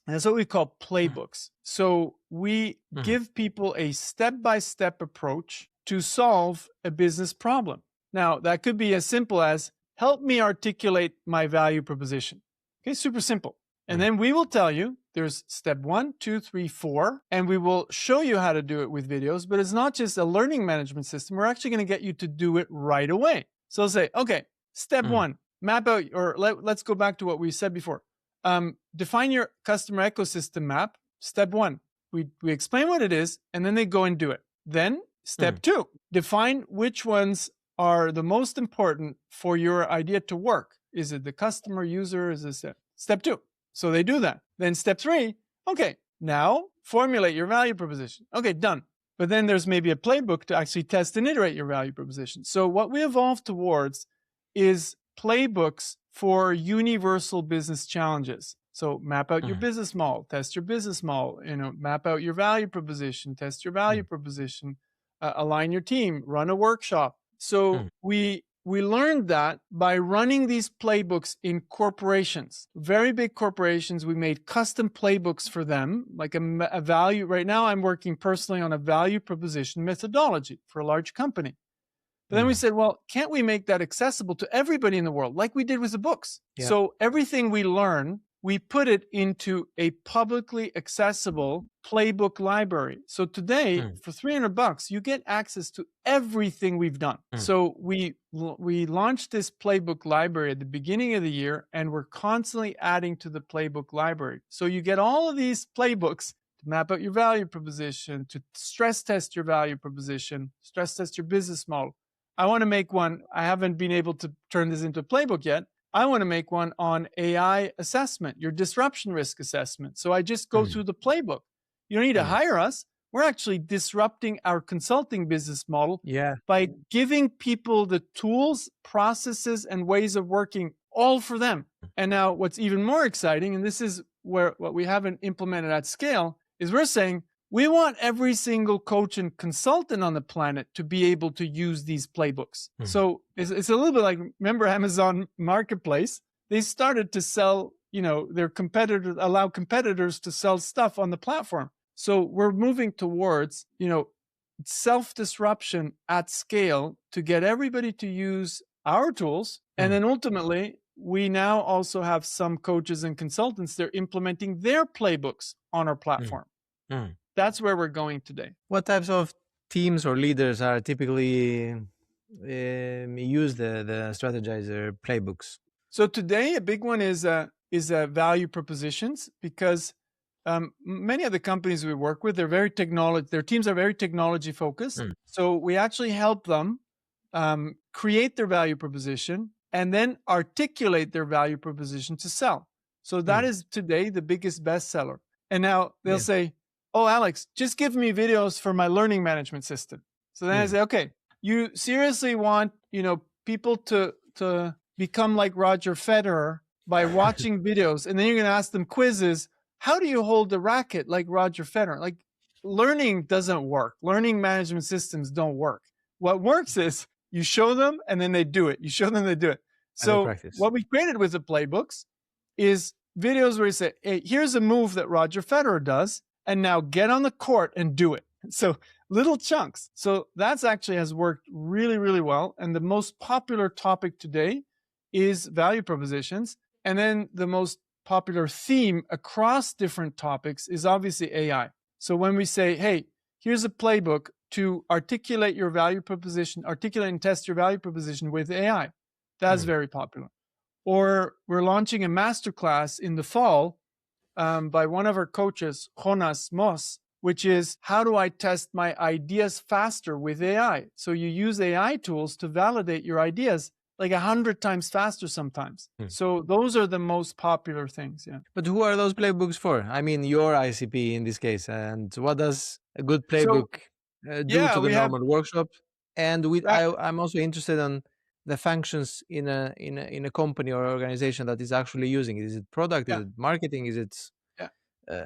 And that's what we call playbooks. So we give people a step-by-step approach to solve a business problem. Now, that could be as simple as, help me articulate my value proposition. Okay, super simple. And then we will tell you there's step 1, 2, 3, 4, and we will show you how to do it with videos. But it's not just a learning management system. We're actually going to get you to do it right away. So I'll say, okay, step 1, map out, or let's go back to what we said before. Define your customer ecosystem map. Step 1, we explain what it is, and then they go and do it. Then step 2, define which ones are the most important for your idea to work. Is it the customer, user? Is this it? Step 2. So they do that. Then step 3, okay, now formulate your value proposition. Okay, done. But then there's maybe a playbook to actually test and iterate your value proposition. So what we evolved towards is playbooks for universal business challenges. So map out your business model, test your business model, map out your value proposition, test your value proposition, align your team, run a workshop. So we learned that by running these playbooks in corporations, very big corporations. We made custom playbooks for them, like a value. Right now, I'm working personally on a value proposition methodology for a large company. But then we said, well, can't we make that accessible to everybody in the world, like we did with the books? Yeah. So everything we learn, we put it into a publicly accessible playbook library. So today, for $300, you get access to everything we've done. So we launched this playbook library at the beginning of the year, and we're constantly adding to the playbook library. So you get all of these playbooks to map out your value proposition, to stress test your value proposition, stress test your business model. I want to make one. I haven't been able to turn this into a playbook yet. I want to make one on AI assessment, your disruption risk assessment. So I just go through the playbook. You don't need to hire us. We're actually disrupting our consulting business model by giving people the tools, processes, and ways of working all for them. And now what's even more exciting, and this is where what we haven't implemented at scale, is we're saying we want every single coach and consultant on the planet to be able to use these playbooks. So it's a little bit like, remember Amazon Marketplace? They started to sell, their competitors, allow competitors to sell stuff on the platform. So we're moving towards, self-disruption at scale to get everybody to use our tools. And then ultimately, we now also have some coaches and consultants, they're implementing their playbooks on our platform. That's where we're going today. What types of teams or leaders are typically use the Strategyzer playbooks? So today, a big one is value propositions, because many of the companies we work with, their teams are very technology focused. So we actually help them create their value proposition and then articulate their value proposition to sell. So that is today the biggest bestseller. And now they'll say, oh, Alex, just give me videos for my learning management system. So then I say, okay, you seriously want, people to become like Roger Federer by watching videos, and then you're going to ask them quizzes. How do you hold the racket like Roger Federer? Like, learning doesn't work. Learning management systems don't work. What works is you show them and then they do it. You show them, they do it. So what we created with the playbooks is videos where you say, hey, here's a move that Roger Federer does, and now get on the court and do it. So little chunks. So that's actually has worked really, really well. And the most popular topic today is value propositions. And then the most popular theme across different topics is obviously AI. So when we say, hey, here's a playbook to articulate your value proposition, articulate and test your value proposition with AI, that's very popular. Or we're launching a masterclass in the fall by one of our coaches, Jonas Moss, which is how do I test my ideas faster with AI? So you use AI tools to validate your ideas like 100 times faster sometimes. So those are the most popular things. Yeah. But who are those playbooks for? I mean, your ICP in this case. And what does a good playbook do to the We have normal workshop? And I'm also interested in the functions in a company or organization that is actually using it. Is it product? Is it marketing? Is it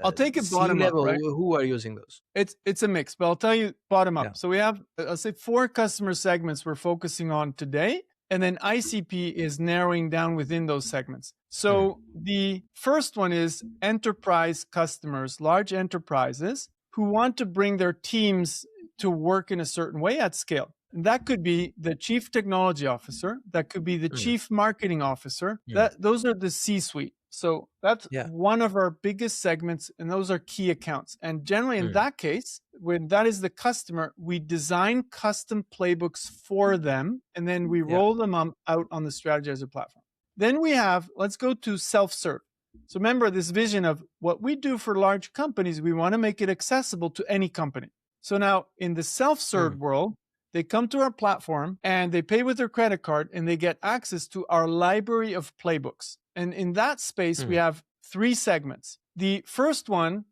I'll take it bottom up, C-level? right? Who are using those? It's a mix, but I'll tell you bottom up. Yeah. So we have, I'll say 4 customer segments we're focusing on today. And then ICP is narrowing down within those segments. So the first one is enterprise customers, large enterprises who want to bring their teams to work in a certain way at scale. And that could be the chief technology officer. That could be the chief marketing officer. Those are the C-suite. So that's one of our biggest segments, and those are key accounts. And generally in that case, when that is the customer, we design custom playbooks for them, and then we roll them out on the Strategyzer platform. Then we have, let's go to self-serve. So remember this vision of what we do for large companies, we want to make it accessible to any company. So now in the self-serve world, they come to our platform and they pay with their credit card and they get access to our library of playbooks. And in that space, we have 3 segments. The first one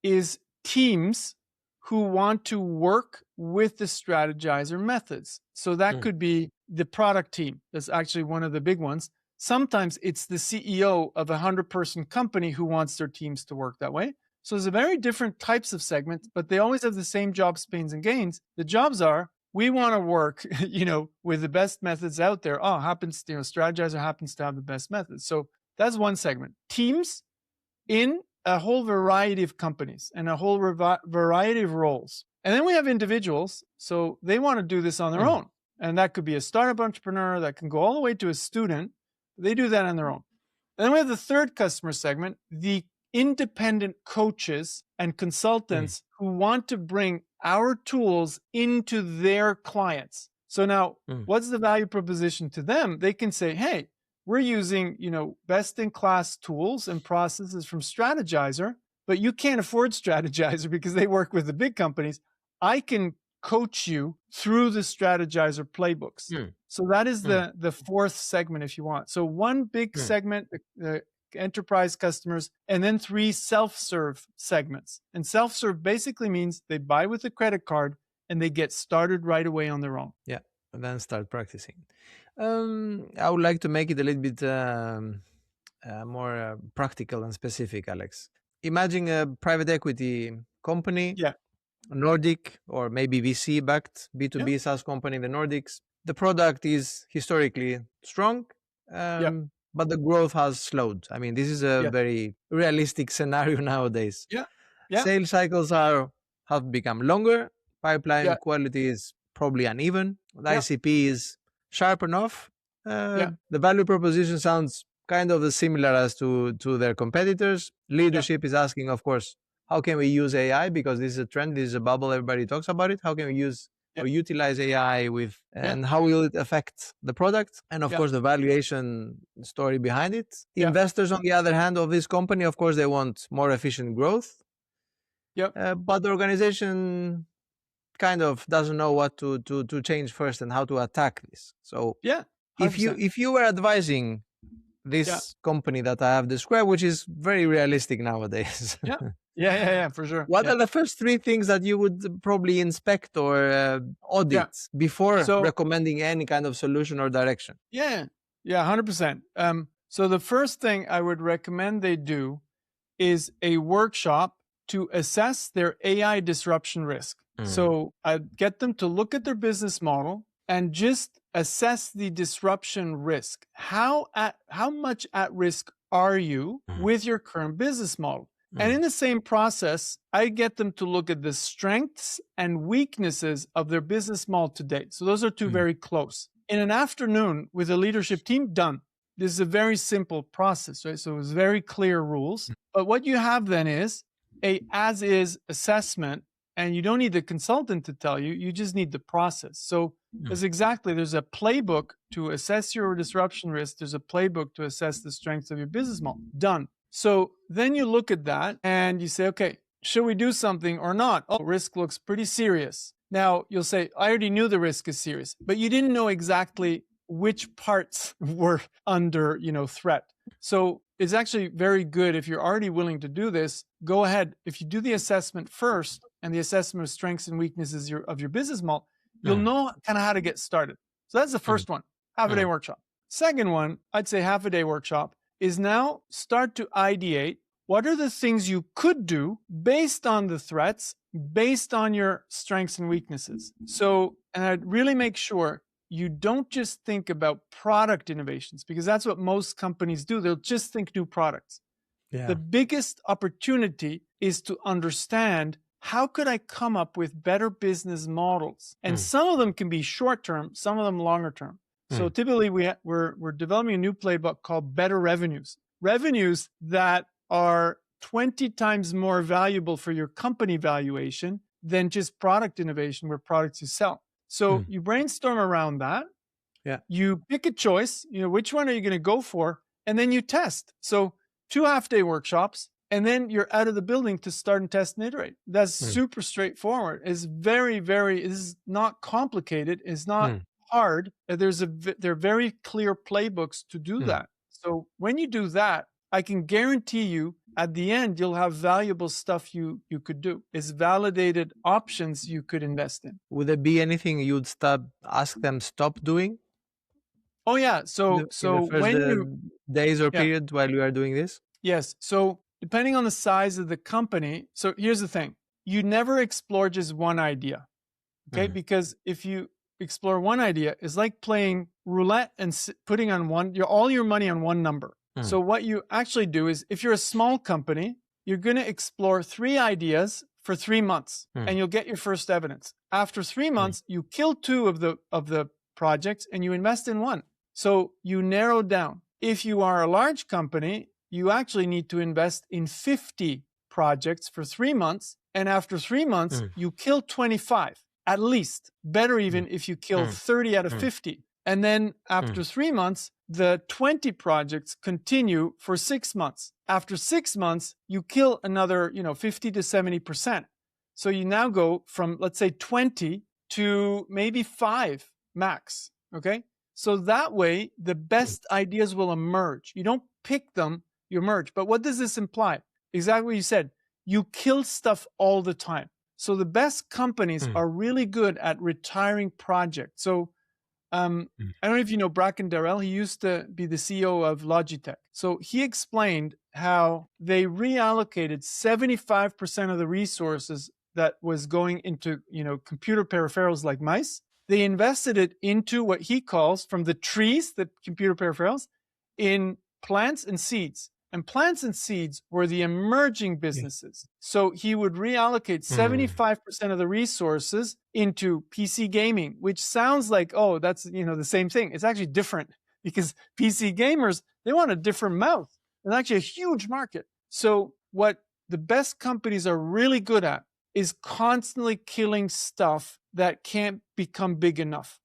is teams who want to work with the Strategyzer methods. So that could be the product team. That's actually one of the big ones. Sometimes it's the CEO of a 100-person company who wants their teams to work that way. So there's a very different types of segments, but they always have the same jobs, pains, and gains. The jobs are, we want to work, with the best methods out there. Strategyzer happens to have the best methods. So that's one segment. Teams in a whole variety of companies and a whole variety of roles. And then we have individuals. So they want to do this on their own. And that could be a startup entrepreneur that can go all the way to a student. They do that on their own. And then we have the third customer segment, the independent coaches and consultants who want to bring our tools into their clients. So now, what's the value proposition to them? They can say, hey, we're using, best-in-class tools and processes from Strategyzer, but you can't afford Strategyzer because they work with the big companies. I can coach you through the Strategyzer playbooks. So that is the fourth segment, if you want. So one big segment, the enterprise customers, and then 3 self-serve segments. And self-serve basically means they buy with a credit card and they get started right away on their own. Yeah, and then start practicing. I would like to make it a little bit more practical and specific, Alex. Imagine a private equity company, Nordic or maybe VC-backed B2B SaaS company in the Nordics. The product is historically strong, but the growth has slowed. I mean, this is a very realistic scenario nowadays. Sales cycles have become longer. Pipeline quality is probably uneven. The ICP is sharp enough. The value proposition sounds kind of similar as to their competitors. Leadership is asking, of course, how can we use AI? Because this is a trend, this is a bubble, everybody talks about it. How can we use or utilize AI and how will it affect the product? And of course, the valuation story behind it. Investors, on the other hand, of this company, of course, they want more efficient growth. But the organization kind of doesn't know what to change first and how to attack this. So if you were advising this company that I have described, which is very realistic nowadays. For sure. What are the first 3 things that you would probably inspect or audit before recommending any kind of solution or direction? 100%. So the first thing I would recommend they do is a workshop to assess their AI disruption risk. So I'd get them to look at their business model and just assess the disruption risk. How much at risk are you with your current business model? And in the same process, I get them to look at the strengths and weaknesses of their business model to date. So those are 2 very close. In an afternoon with a leadership team, done. This is a very simple process, right? So it's very clear rules. But what you have then is a as-is assessment, and you don't need the consultant to tell you, you just need the process. So there's a playbook to assess your disruption risk. There's a playbook to assess the strengths of your business model. Done. So then you look at that and you say, okay, should we do something or not? Oh, risk looks pretty serious. Now you'll say, I already knew the risk is serious, but you didn't know exactly which parts were under, threat. So it's actually very good if you're already willing to do this. Go ahead. If you do the assessment first and the assessment of strengths and weaknesses of your business model, you'll know kind of how to get started. So that's the first one, half-a-day workshop. Second one, I'd say half-a-day workshop, is now start to ideate what are the things you could do based on the threats, based on your strengths and weaknesses. So, and I'd really make sure you don't just think about product innovations, because that's what most companies do. They'll just think new products. Yeah. The biggest opportunity is to understand, how could I come up with better business models? And some of them can be short-term, some of them longer-term. So typically we're developing a new playbook called Better Revenues. Revenues that are 20 times more valuable for your company valuation than just product innovation, where products you sell. So you brainstorm around that. Yeah. You pick a choice, which one are you going to go for? And then you test. So 2 half-day workshops, and then you're out of the building to start and test and iterate. That's super straightforward. It's very, very, it's not complicated. It's not hard. There are very clear playbooks to do that. So when you do that, I can guarantee you at the end, you'll have valuable stuff you could do. It's validated options you could invest in. Would there be anything you'd ask them stop doing? Oh yeah. So when you days or period while you are doing this? Yes. So depending on the size of the company. So here's the thing. You never explore just one idea. Okay. Because if you explore one idea, it's like playing roulette and putting on all your money on one number. So what you actually do is, if you're a small company, you're going to explore 3 ideas for 3 months, and you'll get your first evidence. After 3 months, you kill 2 of the projects and you invest in 1. So you narrow down. If you are a large company, you actually need to invest in 50 projects for 3 months, and after 3 months, you kill 25 at least. Better even if you kill 30 out of 50. And then after 3 months, the 20 projects continue for 6 months. After 6 months, you kill another, 50 to 70%. So you now go from, let's say, 20 to maybe 5 max. Okay. So that way, the best ideas will emerge. You don't pick them, you emerge. But what does this imply? Exactly what you said. You kill stuff all the time. So the best companies are really good at retiring projects. So I don't know if you know Bracken Darrell. He used to be the CEO of Logitech. So he explained how they reallocated 75% of the resources that was going into, computer peripherals like mice. They invested it into what he calls, from the trees, the computer peripherals, in plants and seeds. And plants and seeds were the emerging businesses. So he would reallocate 75% of the resources into PC gaming, which sounds like, oh, that's, the same thing. It's actually different, because PC gamers, they want a different mouth. It's actually a huge market. So what the best companies are really good at is constantly killing stuff that can't become big enough.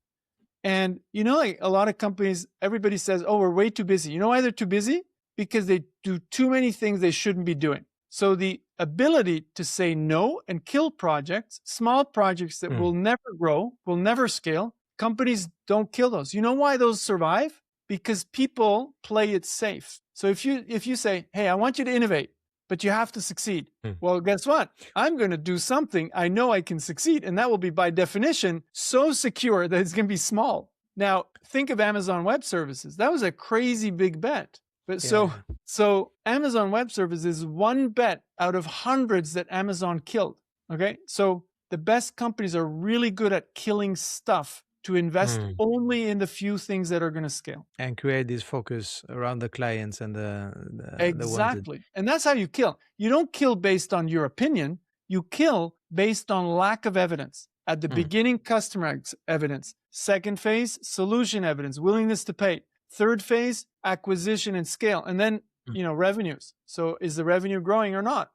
And, like a lot of companies, everybody says, oh, we're way too busy. You know why they're too busy? Because they do too many things they shouldn't be doing. So the ability to say no and kill projects, small projects that will never grow, will never scale, companies don't kill those. You know why those survive? Because people play it safe. So if you say, hey, I want you to innovate, but you have to succeed. Well, guess what? I'm going to do something I know I can succeed, and that will be, by definition, so secure that it's going to be small. Now, think of Amazon Web Services. That was a crazy big bet. But so Amazon Web Services is one bet out of hundreds that Amazon killed. Okay. So the best companies are really good at killing stuff to invest only in the few things that are going to scale. And create this focus around the clients and the exactly. And that's how you kill. You don't kill based on your opinion. You kill based on lack of evidence. At the beginning, customer evidence. Second phase, solution evidence, willingness to pay. Third phase, acquisition and scale. And then, revenues. So is the revenue growing or not?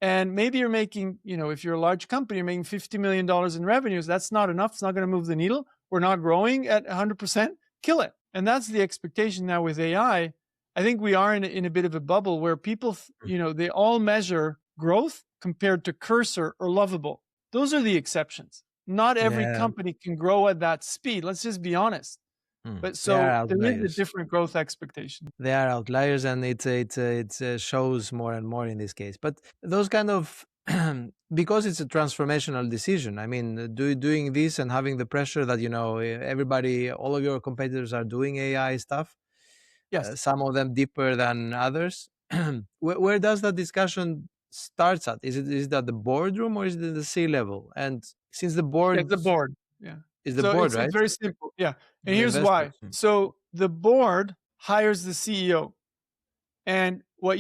And maybe you're making, if you're a large company, you're making $50 million in revenues. That's not enough. It's not going to move the needle. We're not growing at 100%. Kill it. And that's the expectation now with AI. I think we are in a bit of a bubble where people, they all measure growth compared to Cursor or Lovable. Those are the exceptions. Not every company can grow at that speed. Let's just be honest. But They are so there is a outliers. different growth expectation. They are outliers, and it shows more and more in this case. But those kind of because it's a transformational decision. I mean, doing this and having the pressure that everybody, all of your competitors are doing AI stuff. Yes. Some of them deeper than others. Where does that discussion starts at? Is it at the boardroom or is it at the C-level? And since the board It's the board. Yeah. is the So board, it's right? very simple. Yeah. And The here's why. investors. So the board hires the CEO. And what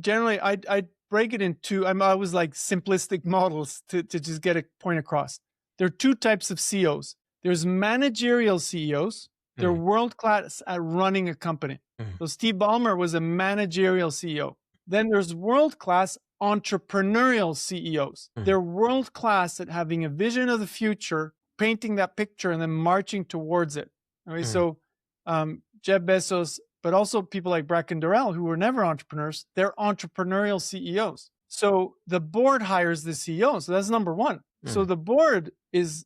generally I break it in two. I always like simplistic models to just get a point across. There are two types of CEOs. There's managerial CEOs. They're world class at running a company. So Steve Ballmer was a managerial CEO. Then there's world class entrepreneurial CEOs. They're world class at having a vision of the future, painting that picture, and then marching towards it. Okay, so Jeff Bezos, but also people like Bracken Darrell, who were never entrepreneurs, they're entrepreneurial CEOs. So the board hires the CEO. So that's number one. So the board is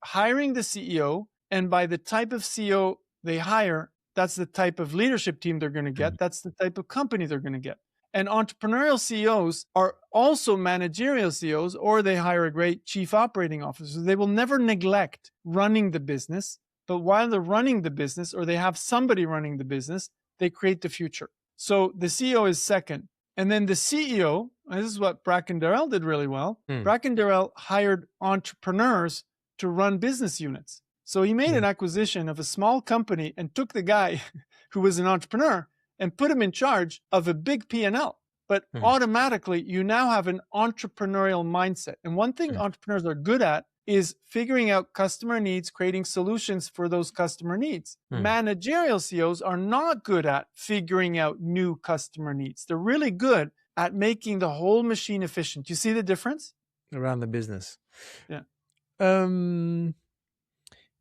hiring the CEO, and by the type of CEO they hire, that's the type of leadership team they're going to get. That's the type of company they're going to get. And entrepreneurial CEOs are also managerial CEOs, or they hire a great chief operating officer. They will never neglect running the business, but while they're running the business, or they have somebody running the business, they create the future. So the CEO is second. And then the CEO, and this is what Bracken Darrell did really well. Bracken Darrell hired entrepreneurs to run business units. So he made an acquisition of a small company and took the guy who was an entrepreneur and put him in charge of a big P&L. But automatically, you now have an entrepreneurial mindset. And one thing entrepreneurs are good at is figuring out customer needs, creating solutions for those customer needs. Managerial CEOs are not good at figuring out new customer needs. They're really good at making the whole machine efficient. You see the difference? Around the business. Yeah.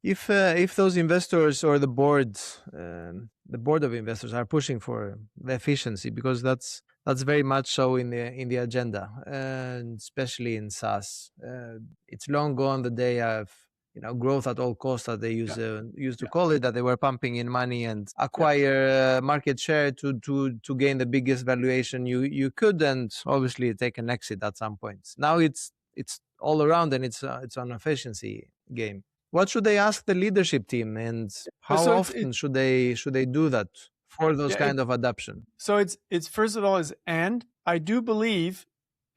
If those investors or the board of investors are pushing for the efficiency, because that's very much so in the agenda, and especially in SaaS, it's long gone the day of growth at all costs that they used to call it, that they were pumping in money and acquire market share to gain the biggest valuation you could, and obviously take an exit at some point. Now it's all around, and it's an efficiency game. What should they ask the leadership team, and how often should they do that for those kind of adoption? So it's first of all and I do believe,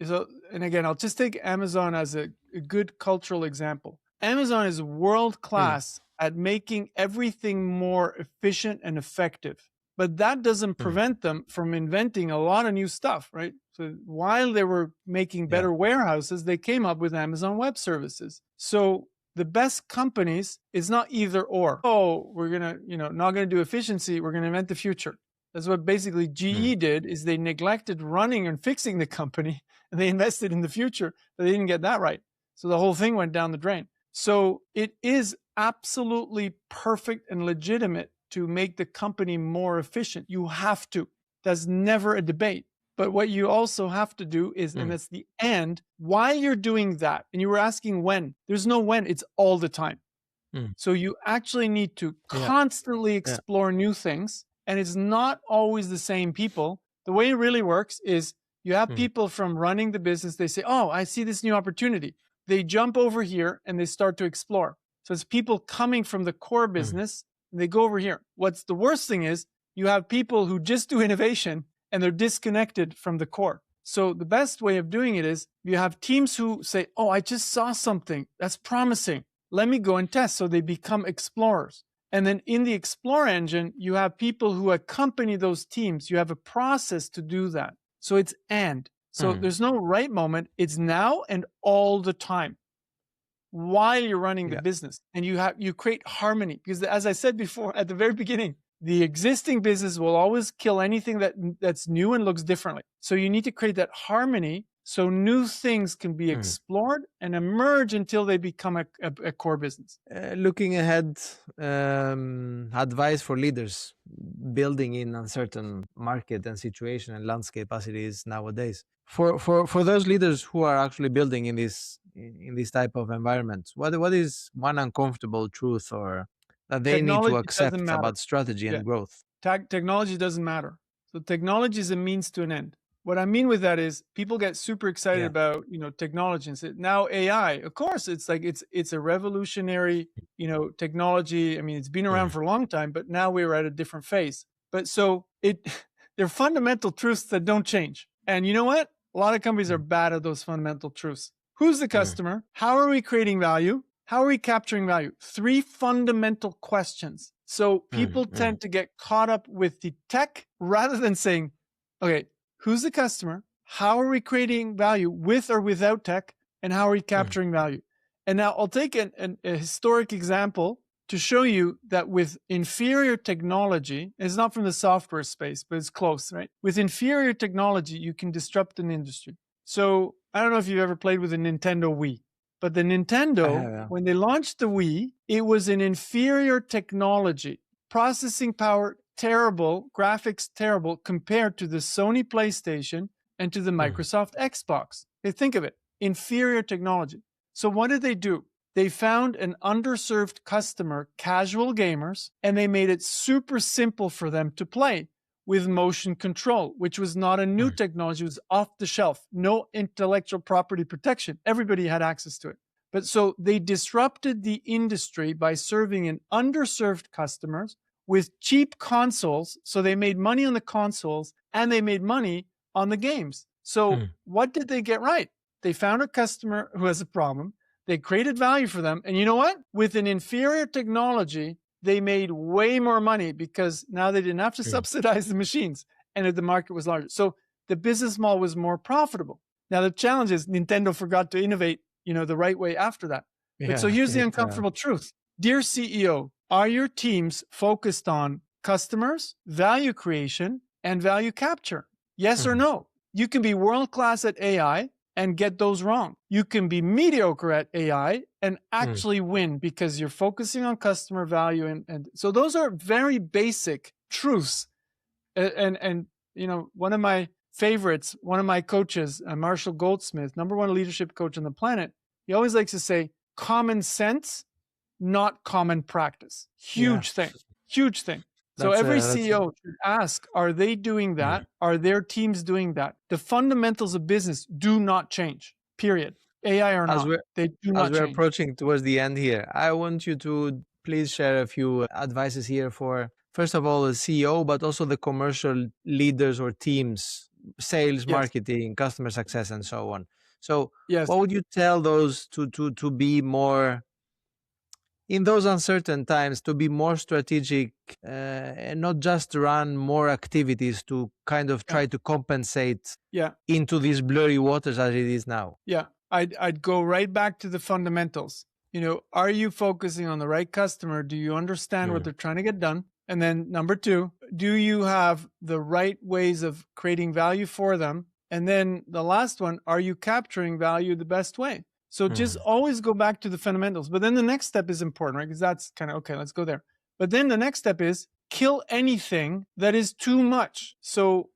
so, and again, I'll just take Amazon as a good cultural example. Amazon is world class at making everything more efficient and effective, but that doesn't prevent them from inventing a lot of new stuff, right? So while they were making better warehouses, they came up with Amazon Web Services. So the best companies is not either or. Oh, we're going to, not going to do efficiency. We're going to invent the future. That's what basically GE did, is they neglected running and fixing the company, and they invested in the future, but they didn't get that right. So the whole thing went down the drain. So it is absolutely perfect and legitimate to make the company more efficient. You have to. That's never a debate. But what you also have to do is, and that's the end, while you're doing that, and you were asking when, there's no when, it's all the time. So you actually need to constantly explore new things, and it's not always the same people. The way it really works is you have people from running the business, they say, oh, I see this new opportunity. They jump over here and they start to explore. So it's people coming from the core business, and they go over here. What's the worst thing is you have people who just do innovation, and they're disconnected from the core. So the best way of doing it is you have teams who say, oh, I just saw something that's promising. Let me go and test. So they become explorers. And then in the Explore engine, you have people who accompany those teams. You have a process to do that. So it's and. So there's no right moment. It's now and all the time while you're running the business. And you create harmony. Because as I said before at the very beginning, the existing business will always kill anything that's new and looks differently. So you need to create that harmony so new things can be explored and emerge until they become a core business. Looking ahead, advice for leaders building in uncertain market and situation and landscape as it is nowadays. For those leaders who are actually building in this type of environment, what is one uncomfortable truth or that they need to accept doesn't matter. about strategy and growth. Technology doesn't matter. So technology is a means to an end. What I mean with that is people get super excited about, technology and say, now AI, of course, it's like, it's a revolutionary, technology. I mean, it's been around for a long time, but now we're at a different phase. But so they're fundamental truths that don't change. And you know what? A lot of companies are bad at those fundamental truths. Who's the customer? How are we creating value? How are we capturing value? 3 fundamental questions. So people tend to get caught up with the tech rather than saying, okay, who's the customer? How are we creating value with or without tech? And how are we capturing value? And now I'll take a historic example to show you that with inferior technology, it's not from the software space, but it's close, right? With inferior technology, you can disrupt an industry. So I don't know if you've ever played with a Nintendo Wii, but the Nintendo, when they launched the Wii, it was an inferior technology. Processing power, terrible. Graphics, terrible compared to the Sony PlayStation and to the Microsoft Xbox. Think of it, inferior technology. So what did they do? They found an underserved customer, casual gamers, and they made it super simple for them to play with motion control, which was not a new technology. It was off the shelf, no intellectual property protection. Everybody had access to it. But so they disrupted the industry by serving an underserved customers with cheap consoles. So they made money on the consoles and they made money on the games. So what did they get right? They found a customer who has a problem. They created value for them. And you know what? With an inferior technology, they made way more money because now they didn't have to subsidize the machines and the market was larger. So the business model was more profitable. Now, the challenge is Nintendo forgot to innovate, the right way after that. But so here's the uncomfortable truth. Dear CEO, are your teams focused on customers, value creation, and value capture? Yes or no? You can be world-class at AI and get those wrong. You can be mediocre at AI and actually win because you're focusing on customer value. And so those are very basic truths. And one of my favorites, one of my coaches, Marshall Goldsmith, #1 leadership coach on the planet, he always likes to say, common sense, not common practice. Huge thing. So every CEO should ask, are they doing that? Are their teams doing that? The fundamentals of business do not change, period. AI or not, they do not change. As we're approaching towards the end here, I want you to please share a few advices here for, first of all, the CEO, but also the commercial leaders or teams, sales, marketing, customer success, and so on. So what would you tell those to be more, in those uncertain times, to be more strategic and not just run more activities to kind of try to compensate into these blurry waters as it is now? Yeah, I'd go right back to the fundamentals. Are you focusing on the right customer? Do you understand what they're trying to get done? And then number 2, do you have the right ways of creating value for them? And then the last one, are you capturing value the best way? So just always go back to the fundamentals. But then the next step is important, right? Because that's kind of, okay, let's go there. But then the next step is kill anything that is too much. So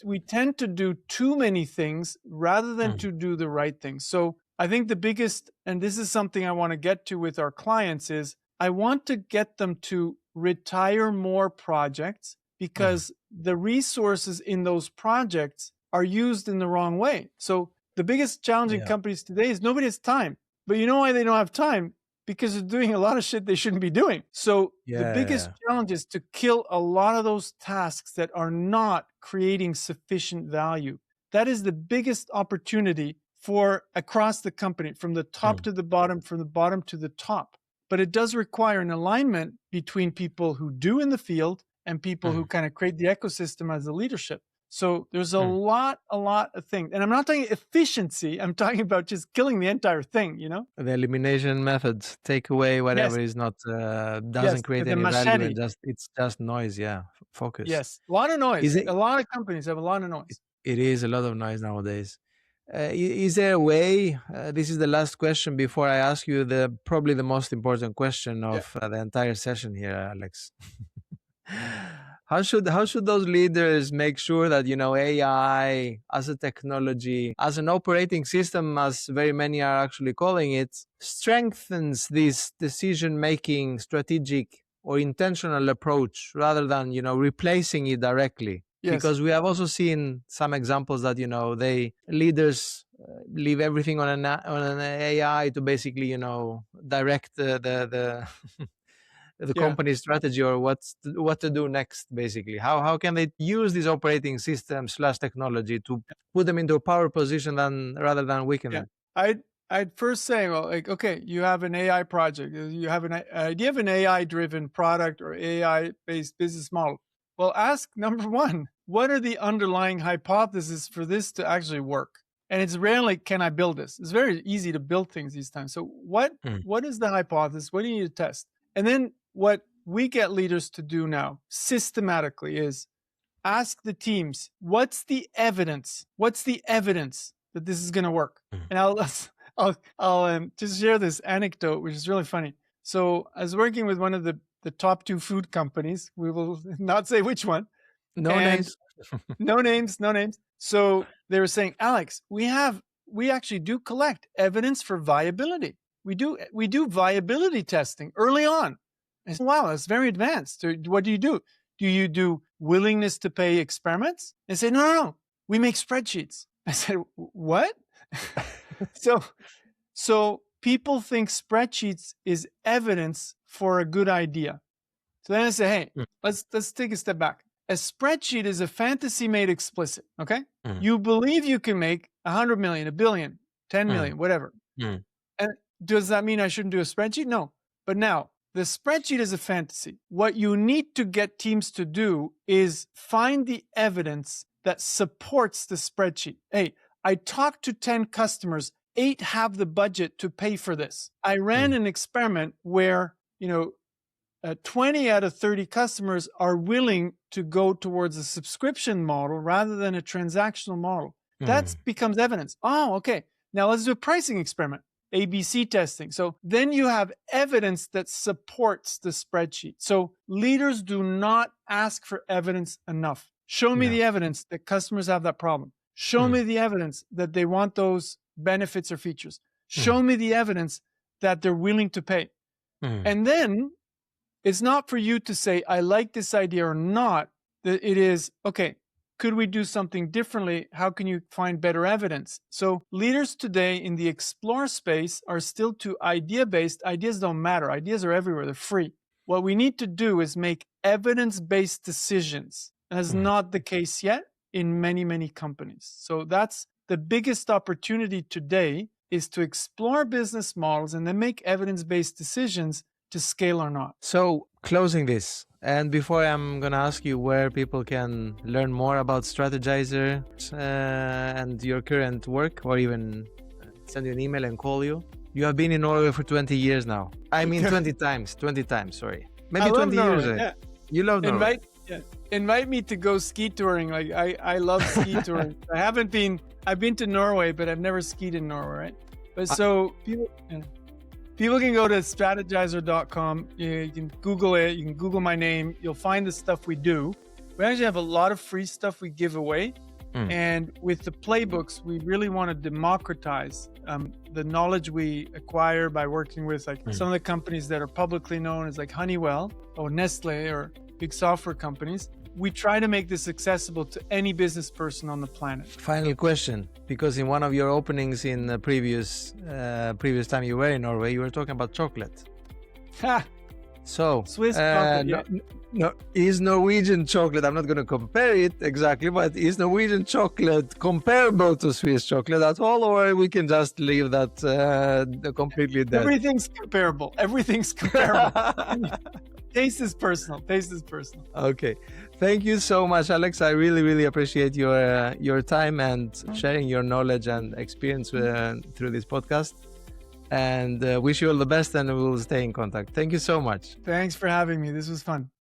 we tend to do too many things rather than to do the right thing. So I think the biggest, and this is something I want to get to with our clients, is I want to get them to retire more projects because the resources in those projects are used in the wrong way. So the biggest challenge in companies today is nobody has time. But you know why they don't have time? Because they're doing a lot of shit they shouldn't be doing. So the biggest challenge is to kill a lot of those tasks that are not creating sufficient value. That is the biggest opportunity for across the company, from the top to the bottom, from the bottom to the top. But it does require an alignment between people who do in the field and people who kind of create the ecosystem as the leadership. So there's a lot of things. And I'm not talking efficiency. I'm talking about just killing the entire thing, The elimination methods, take away whatever is not, doesn't create any value. And it's just noise. Focus. Yes. A lot of noise. A lot of companies have a lot of noise. It is a lot of noise nowadays. Is there a way, this is the last question before I ask you probably the most important question of the entire session here, Alex. How should those leaders make sure that AI as a technology, as an operating system, as very many are actually calling it, strengthens this decision-making strategic or intentional approach rather than, replacing it directly. Yes. Because we have also seen some examples that, leaders leave everything on an AI to basically, direct the company's strategy or what to do next, basically. How can they use this operating system / technology to put them into a power position rather than weaken them? I'd first say, well, like, okay, you have an AI project, you have an idea of an AI-driven product or AI-based business model. Well, ask number one, what are the underlying hypotheses for this to actually work? And it's rarely, can I build this? It's very easy to build things these times. So what is the hypothesis? What do you need to test? And then what we get leaders to do now systematically is ask the teams, what's the evidence? What's the evidence that this is going to work? And I'll just share this anecdote, which is really funny. So I was working with one of the top 2 food companies. We will not say which one. No names. No names. So they were saying, Alex, we actually do collect evidence for viability. We do viability testing early on. I said, wow, that's very advanced. What do? Do you do willingness to pay experiments? They said, no, we make spreadsheets. I said, what? So people think spreadsheets is evidence for a good idea. So then I say, hey, let's take a step back. A spreadsheet is a fantasy made explicit, okay? You believe you can make 100 million, 1 billion, 10 million, whatever. And does that mean I shouldn't do a spreadsheet? No. But now, the spreadsheet is a fantasy. What you need to get teams to do is find the evidence that supports the spreadsheet. Hey, I talked to 10 customers, 8 have the budget to pay for this. I ran an experiment where, 20 out of 30 customers are willing to go towards a subscription model rather than a transactional model. That becomes evidence. Oh, okay. Now let's do a pricing experiment, ABC testing. So then you have evidence that supports the spreadsheet. So leaders do not ask for evidence enough. Show me the evidence that customers have that problem. Show me the evidence that they want those benefits or features. Show me the evidence that they're willing to pay. And then it's not for you to say, I like this idea or not. It is, okay, could we do something differently? How can you find better evidence? So leaders today in the explore space are still too idea-based. Ideas don't matter. Ideas are everywhere. They're free. What we need to do is make evidence-based decisions. That's not the case yet in many, many companies. So that's the biggest opportunity today, is to explore business models and then make evidence-based decisions to scale or not. So closing this, and before I'm going to ask you where people can learn more about Strategyzer and your current work, or even send you an email and call you. You have been in Norway for 20 years now. I mean 20 times, sorry. Maybe 20 years. Yeah. You love Norway. Invite me to go ski touring. Like I love ski touring. I've been to Norway, but I've never skied in Norway, right? But so people can go to Strategyzer.com. You can Google it. You can Google my name. You'll find the stuff we do. We actually have a lot of free stuff we give away. And with the playbooks, we really want to democratize the knowledge we acquire by working with some of the companies that are publicly known as like Honeywell or Nestle or big software companies. We try to make this accessible to any business person on the planet. Final question, because in one of your openings in the previous time you were in Norway, you were talking about chocolate. So, Swiss chocolate, no, is Norwegian chocolate, I'm not going to compare it exactly, but is Norwegian chocolate comparable to Swiss chocolate at all, or we can just leave that completely dead? Everything's comparable. Taste is personal. Okay. Thank you so much, Alex. I really, really appreciate your time and sharing your knowledge and experience through this podcast. And wish you all the best, and we'll stay in contact. Thank you so much. Thanks for having me. This was fun.